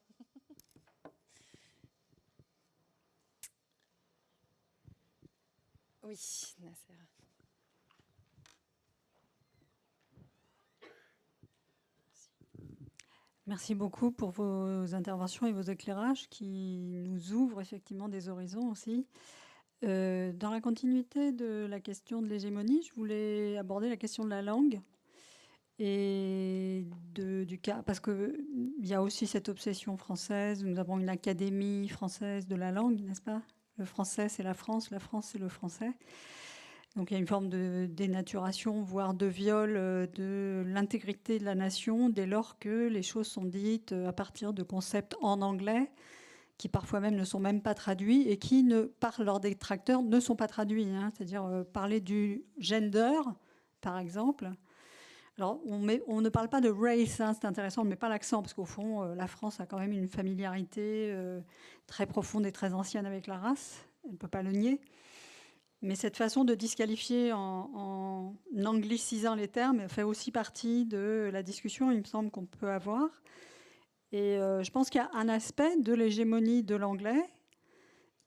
Oui, Nasser. Merci beaucoup pour vos interventions et vos éclairages qui nous ouvrent effectivement des horizons aussi. Dans la continuité de la question de l'hégémonie, je voulais aborder la question de la langue et du cas, parce qu'il y a aussi cette obsession française. Nous avons une académie française de la langue, n'est-ce pas? Le français, c'est la France c'est le français. Donc il y a une forme de dénaturation, voire de viol de l'intégrité de la nation dès lors que les choses sont dites à partir de concepts en anglais qui parfois même ne sont même pas traduits et qui, par leurs détracteurs, ne sont pas traduits. Hein. C'est-à-dire parler du gender, par exemple. Alors, on ne parle pas de race, hein, c'est intéressant, on ne met pas l'accent, parce qu'au fond, la France a quand même une familiarité très profonde et très ancienne avec la race, elle ne peut pas le nier. Mais cette façon de disqualifier en anglicisant les termes fait aussi partie de la discussion, il me semble, qu'on peut avoir. Et je pense qu'il y a un aspect de l'hégémonie de l'anglais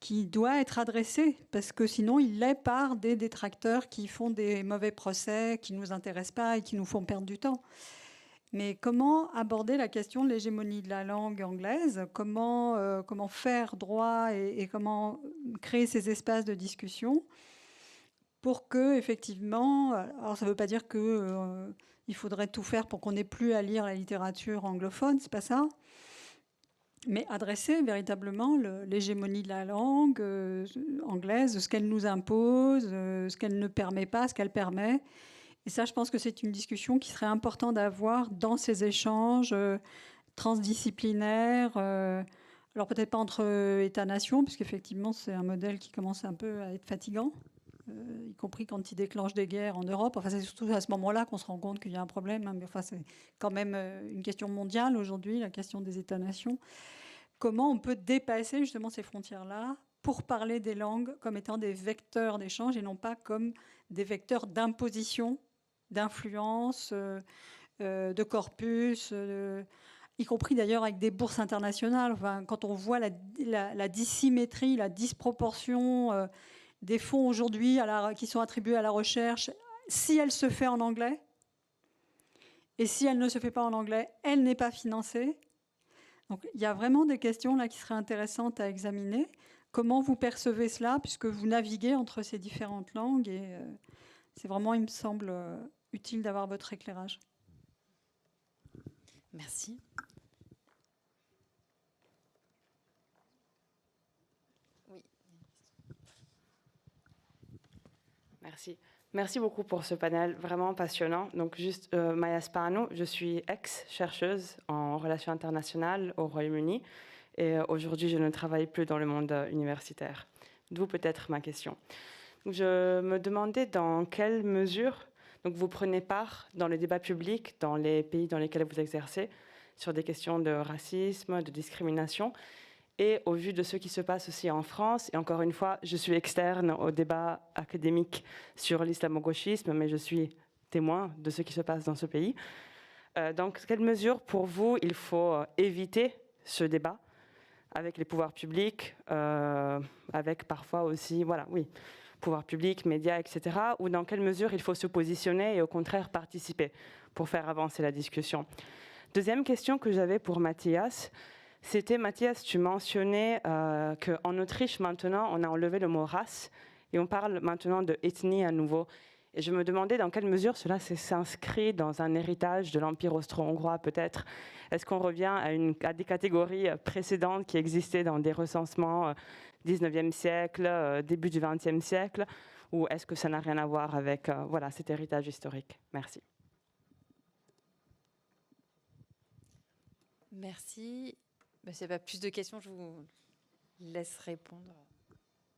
qui doit être adressé, parce que sinon il l'est par des détracteurs qui font des mauvais procès, qui ne nous intéressent pas et qui nous font perdre du temps. Mais comment aborder la question de l'hégémonie de la langue anglaise? Comment faire droit et comment créer ces espaces de discussion pour que, effectivement, alors ça ne veut pas dire que il faudrait tout faire pour qu'on n'ait plus à lire la littérature anglophone, c'est pas ça. Mais adresser véritablement l'hégémonie de la langue anglaise, ce qu'elle nous impose, ce qu'elle ne permet pas, ce qu'elle permet. Et ça, je pense que c'est une discussion qui serait importante d'avoir dans ces échanges transdisciplinaires. Alors peut-être pas entre États-nations, puisqu'effectivement c'est un modèle qui commence un peu à être fatigant, y compris quand il déclenche des guerres en Europe. Enfin, c'est surtout à ce moment-là qu'on se rend compte qu'il y a un problème. Hein, mais enfin, c'est quand même une question mondiale aujourd'hui, la question des États-nations. Comment on peut dépasser justement ces frontières-là pour parler des langues comme étant des vecteurs d'échange et non pas comme des vecteurs d'imposition, d'influence, de corpus, y compris d'ailleurs avec des bourses internationales. Enfin, quand on voit la dissymétrie, la disproportion des fonds aujourd'hui qui sont attribués à la recherche, si elle se fait en anglais, et si elle ne se fait pas en anglais, elle n'est pas financée. Donc il y a vraiment des questions là qui seraient intéressantes à examiner. Comment vous percevez cela, puisque vous naviguez entre ces différentes langues, et c'est vraiment, il me semble, utile d'avoir votre éclairage. Merci. Oui. Merci. Merci beaucoup pour ce panel vraiment passionnant. Donc, juste Maya Spano, je suis ex-chercheuse en relations internationales au Royaume-Uni et aujourd'hui, je ne travaille plus dans le monde universitaire. D'où peut-être ma question. Donc, je me demandais dans quelle mesure vous prenez part dans le débat public dans les pays dans lesquels vous exercez sur des questions de racisme, de discrimination. Et au vu de ce qui se passe aussi en France, et encore une fois, je suis externe au débat académique sur l'islamo-gauchisme, mais je suis témoin de ce qui se passe dans ce pays. Donc, quelle mesure pour vous il faut éviter ce débat avec les pouvoirs publics, avec parfois aussi, pouvoirs publics, médias, etc. Ou dans quelle mesure il faut se positionner et au contraire participer pour faire avancer la discussion. Deuxième question que j'avais pour Mathias, c'était, Mathias, tu mentionnais qu'en Autriche, maintenant, on a enlevé le mot race et on parle maintenant de ethnie à nouveau. Et je me demandais dans quelle mesure cela s'inscrit dans un héritage de l'Empire austro-hongrois, peut-être. Est-ce qu'on revient à des catégories précédentes qui existaient dans des recensements 19e siècle, début du 20e siècle, ou est-ce que ça n'a rien à voir avec cet héritage historique? Merci. Merci. S'il n'y a pas plus de questions, je vous laisse répondre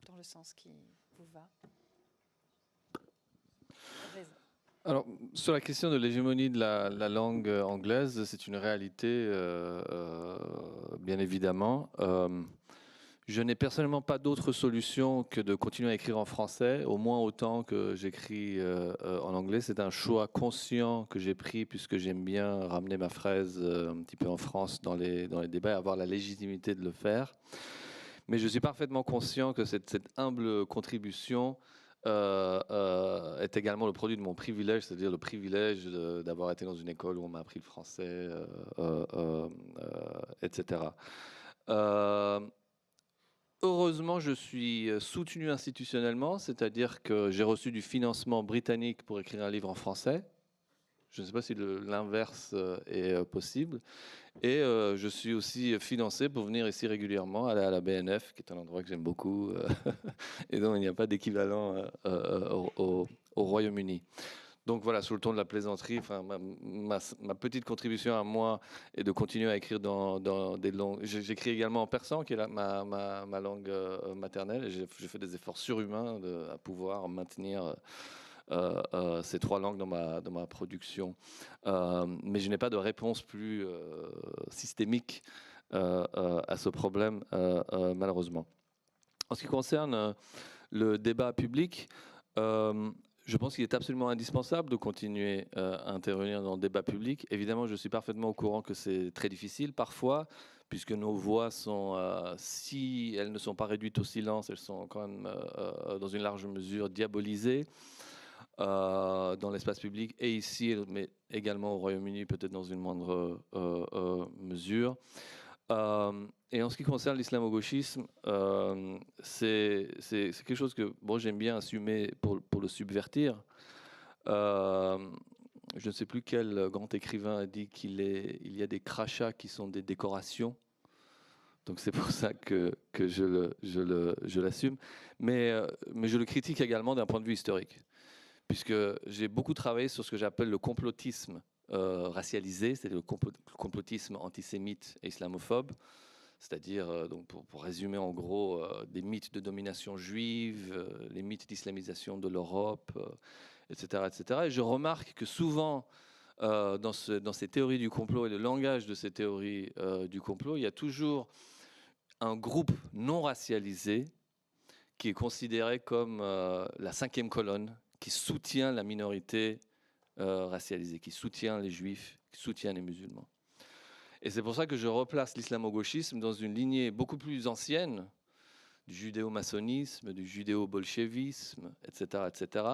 dans le sens qui vous va. Alors, sur la question de l'hégémonie de la langue anglaise, c'est une réalité, bien évidemment. Je n'ai personnellement pas d'autre solution que de continuer à écrire en français, au moins autant que j'écris en anglais. C'est un choix conscient que j'ai pris puisque j'aime bien ramener ma fraise un petit peu en France dans les débats et avoir la légitimité de le faire. Mais je suis parfaitement conscient que cette humble contribution est également le produit de mon privilège, c'est-à-dire le privilège d'avoir été dans une école où on m'a appris le français, etc. heureusement, je suis soutenu institutionnellement, c'est-à-dire que j'ai reçu du financement britannique pour écrire un livre en français. Je ne sais pas si l'inverse est possible. Et je suis aussi financé pour venir ici régulièrement, aller à la BNF, qui est un endroit que j'aime beaucoup, et dont il n'y a pas d'équivalent au Royaume-Uni. Donc voilà, sur le ton de la plaisanterie, enfin, ma petite contribution à moi est de continuer à écrire dans des langues. J'écris également en persan, qui est ma langue maternelle, et j'ai fait des efforts surhumains à pouvoir maintenir ces 3 langues dans ma production. Mais je n'ai pas de réponse plus systémique à ce problème, malheureusement. En ce qui concerne le débat public, je pense qu'il est absolument indispensable de continuer à intervenir dans le débat public. Évidemment, je suis parfaitement au courant que c'est très difficile parfois, puisque nos voix sont, si elles ne sont pas réduites au silence, elles sont quand même dans une large mesure diabolisées. Dans l'espace public et ici, mais également au Royaume-Uni, peut-être dans une moindre mesure. Et en ce qui concerne l'islamo-gauchisme, c'est quelque chose que j'aime bien assumer pour le subvertir. Je ne sais plus quel grand écrivain a dit qu'il y a des crachats qui sont des décorations. Donc c'est pour ça que je l'assume. Mais je le critique également d'un point de vue historique, puisque j'ai beaucoup travaillé sur ce que j'appelle le complotisme racialisé, c'est-à-dire le complotisme antisémite et islamophobe, c'est-à-dire, donc pour résumer en gros, des mythes de domination juive, les mythes d'islamisation de l'Europe, etc., etc. Et je remarque que souvent, dans ces théories du complot et le langage de ces théories du complot, il y a toujours un groupe non racialisé qui est considéré comme la 5e colonne, qui soutient la minorité racialisée, qui soutient les juifs, qui soutient les musulmans. Et c'est pour ça que je replace l'islamo-gauchisme dans une lignée beaucoup plus ancienne du judéo-maçonnisme, du judéo-bolchevisme, etc., etc.,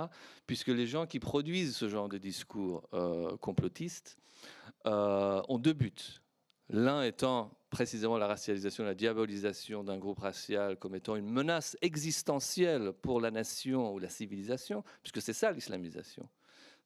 puisque les gens qui produisent ce genre de discours complotistes ont 2 buts. L'un étant précisément la racialisation, la diabolisation d'un groupe racial comme étant une menace existentielle pour la nation ou la civilisation, puisque c'est ça l'islamisation.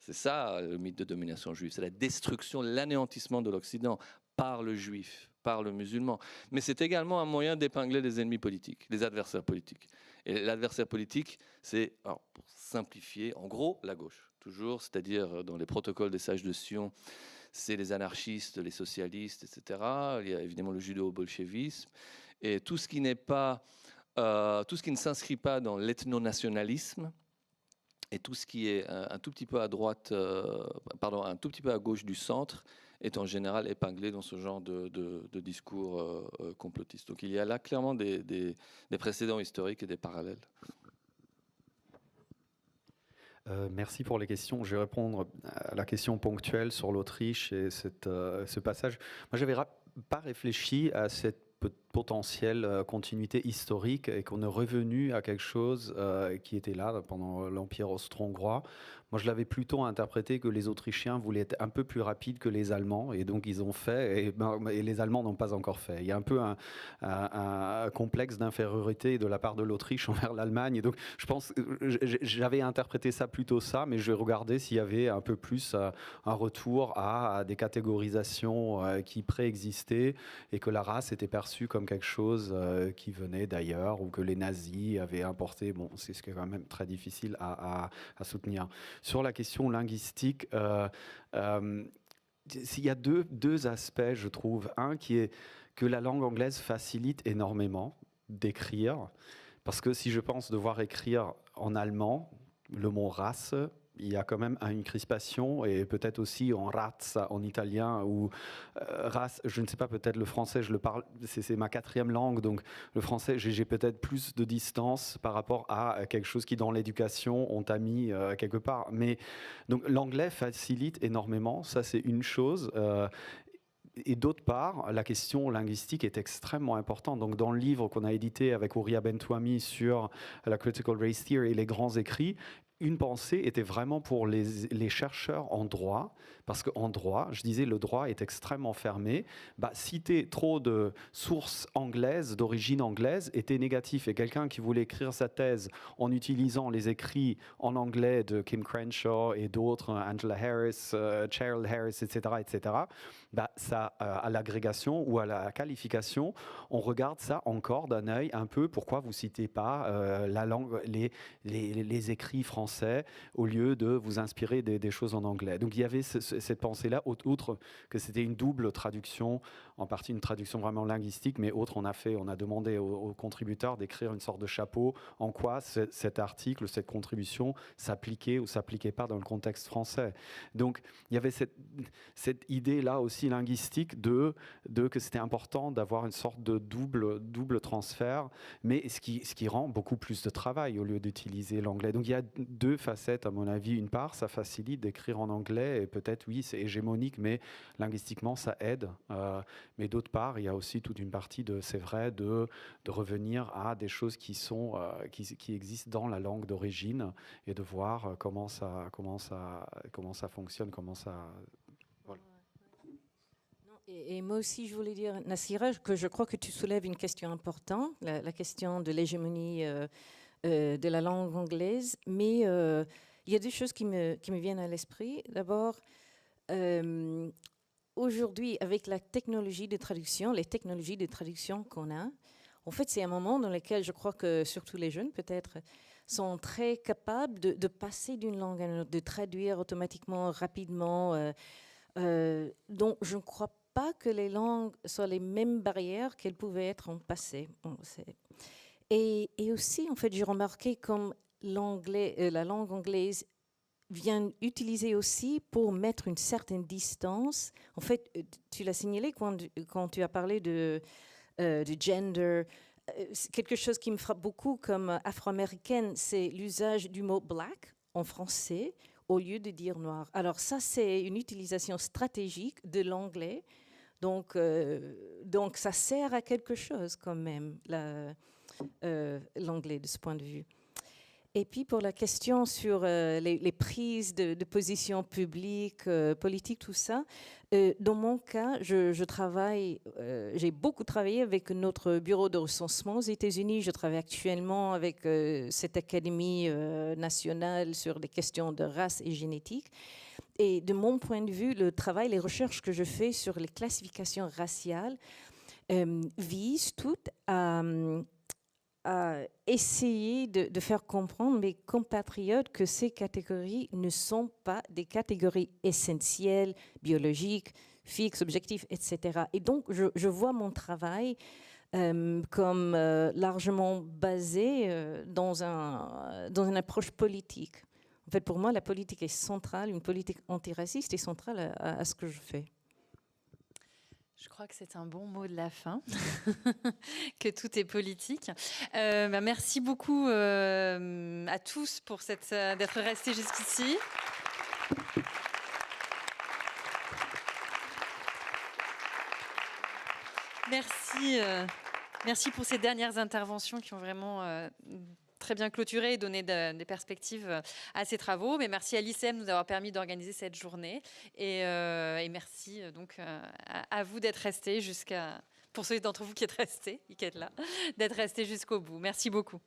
C'est ça le mythe de domination juive, c'est la destruction, l'anéantissement de l'Occident par le juif, par le musulman. Mais c'est également un moyen d'épingler les ennemis politiques, les adversaires politiques. Et l'adversaire politique, c'est, alors, pour simplifier, en gros, la gauche, toujours, c'est-à-dire dans les protocoles des sages de Sion, c'est les anarchistes, les socialistes, etc. Il y a évidemment le judéo-bolchevisme. Et tout ce qui n'est pas, tout ce qui ne s'inscrit pas dans l'ethno-nationalisme, et tout ce qui est un tout petit peu à droite, un tout petit peu à gauche du centre, est en général épinglé dans ce genre de discours complotistes. Donc il y a là clairement des précédents historiques et des parallèles. Merci pour les questions. Je vais répondre à la question ponctuelle sur l'Autriche et ce passage. Moi, je n'avais pas réfléchi à cette potentielle continuité historique et qu'on est revenu à quelque chose qui était là pendant l'Empire austro-hongrois. Moi, je l'avais plutôt interprété que les Autrichiens voulaient être un peu plus rapides que les Allemands, et donc ils ont fait, et les Allemands n'ont pas encore fait. Il y a un peu un complexe d'infériorité de la part de l'Autriche envers l'Allemagne, et donc je pense, j'avais interprété ça plutôt ça, mais je vais regarder s'il y avait un peu plus un retour à des catégorisations qui préexistaient, et que la race était perçue comme quelque chose qui venait d'ailleurs, ou que les nazis avaient importé. Bon, c'est ce qui est quand même très difficile à soutenir. Sur la question linguistique, il y a deux aspects, je trouve. Un qui est que la langue anglaise facilite énormément d'écrire, parce que si je pense devoir écrire en allemand, le mot race, il y a quand même une crispation, et peut-être aussi en razza en italien, ou race, je ne sais pas, peut-être le français, je le parle, c'est ma 4e langue, donc le français, j'ai peut-être plus de distance par rapport à quelque chose qui dans l'éducation on t'a mis quelque part. Mais donc l'anglais facilite énormément, ça c'est une chose. Et d'autre part, la question linguistique est extrêmement importante. Donc, dans le livre qu'on a édité avec Ouria Bentouami sur la Critical Race Theory et les grands écrits, une pensée était vraiment pour les chercheurs en droit, parce qu'en droit, je disais, le droit est extrêmement fermé. Citer trop de sources anglaises, d'origine anglaise, était négatif. Et quelqu'un qui voulait écrire sa thèse en utilisant les écrits en anglais de Kim Crenshaw et d'autres, Angela Harris, Cheryl Harris, etc., ça, à l'agrégation ou à la qualification, on regarde ça encore d'un œil un peu. Pourquoi vous citez pas la langue, les écrits français au lieu de vous inspirer des choses en anglais. Donc il y avait cette pensée-là, outre que c'était une double traduction, en partie une traduction vraiment linguistique, mais autre, on a demandé aux contributeurs d'écrire une sorte de chapeau en quoi cet article, cette contribution s'appliquait ou s'appliquait pas dans le contexte français. Donc il y avait cette idée-là aussi linguistique de que c'était important d'avoir une sorte de double transfert, mais ce qui rend beaucoup plus de travail au lieu d'utiliser l'anglais. Donc il y a deux facettes, à mon avis. Une part, ça facilite d'écrire en anglais, et peut-être, oui, c'est hégémonique, mais linguistiquement, ça aide. Mais d'autre part, il y a aussi toute une partie c'est vrai, de revenir à des choses qui existent dans la langue d'origine, et de voir comment ça fonctionne, voilà. Et moi aussi, je voulais dire, Nassira, que je crois que tu soulèves une question importante, la question de l'hégémonie de la langue anglaise, mais il y a deux choses qui me viennent à l'esprit. D'abord, aujourd'hui, avec la technologie de traduction, les technologies de traduction qu'on a, en fait, c'est un moment dans lequel je crois que surtout les jeunes, peut-être, sont très capables de passer d'une langue à une autre, de traduire automatiquement, rapidement. Donc, je ne crois pas que les langues soient les mêmes barrières qu'elles pouvaient être en passé. Bon, et aussi, en fait, j'ai remarqué comme la langue anglaise vient utiliser aussi pour mettre une certaine distance. En fait, tu l'as signalé quand tu as parlé du gender. Quelque chose qui me frappe beaucoup comme afro-américaine, c'est l'usage du mot black en français au lieu de dire noir. Alors ça, c'est une utilisation stratégique de l'anglais. Donc ça sert à quelque chose quand même, l'anglais de ce point de vue. Et puis pour la question sur les prises de position publique, politique, tout ça, dans mon cas, j'ai beaucoup travaillé avec notre bureau de recensement aux États-Unis. Je travaille actuellement avec cette académie nationale sur les questions de race et génétique. Et de mon point de vue, le travail, les recherches que je fais sur les classifications raciales visent toutes à essayer de faire comprendre mes compatriotes que ces catégories ne sont pas des catégories essentielles, biologiques, fixes, objectives, etc. Et donc, je vois mon travail comme largement basé dans une approche politique. En fait, pour moi, la politique est centrale, une politique antiraciste est centrale à ce que je fais. Je crois que c'est un bon mot de la fin, que tout est politique. Merci beaucoup à tous pour d'être restés jusqu'ici. Merci pour ces dernières interventions qui ont vraiment très bien clôturé et donné des perspectives à ces travaux. Mais merci à l'ICEM de nous avoir permis d'organiser cette journée. Et merci donc à vous d'être restés pour ceux d'entre vous qui êtes restés, qui êtes là, d'être restés jusqu'au bout. Merci beaucoup.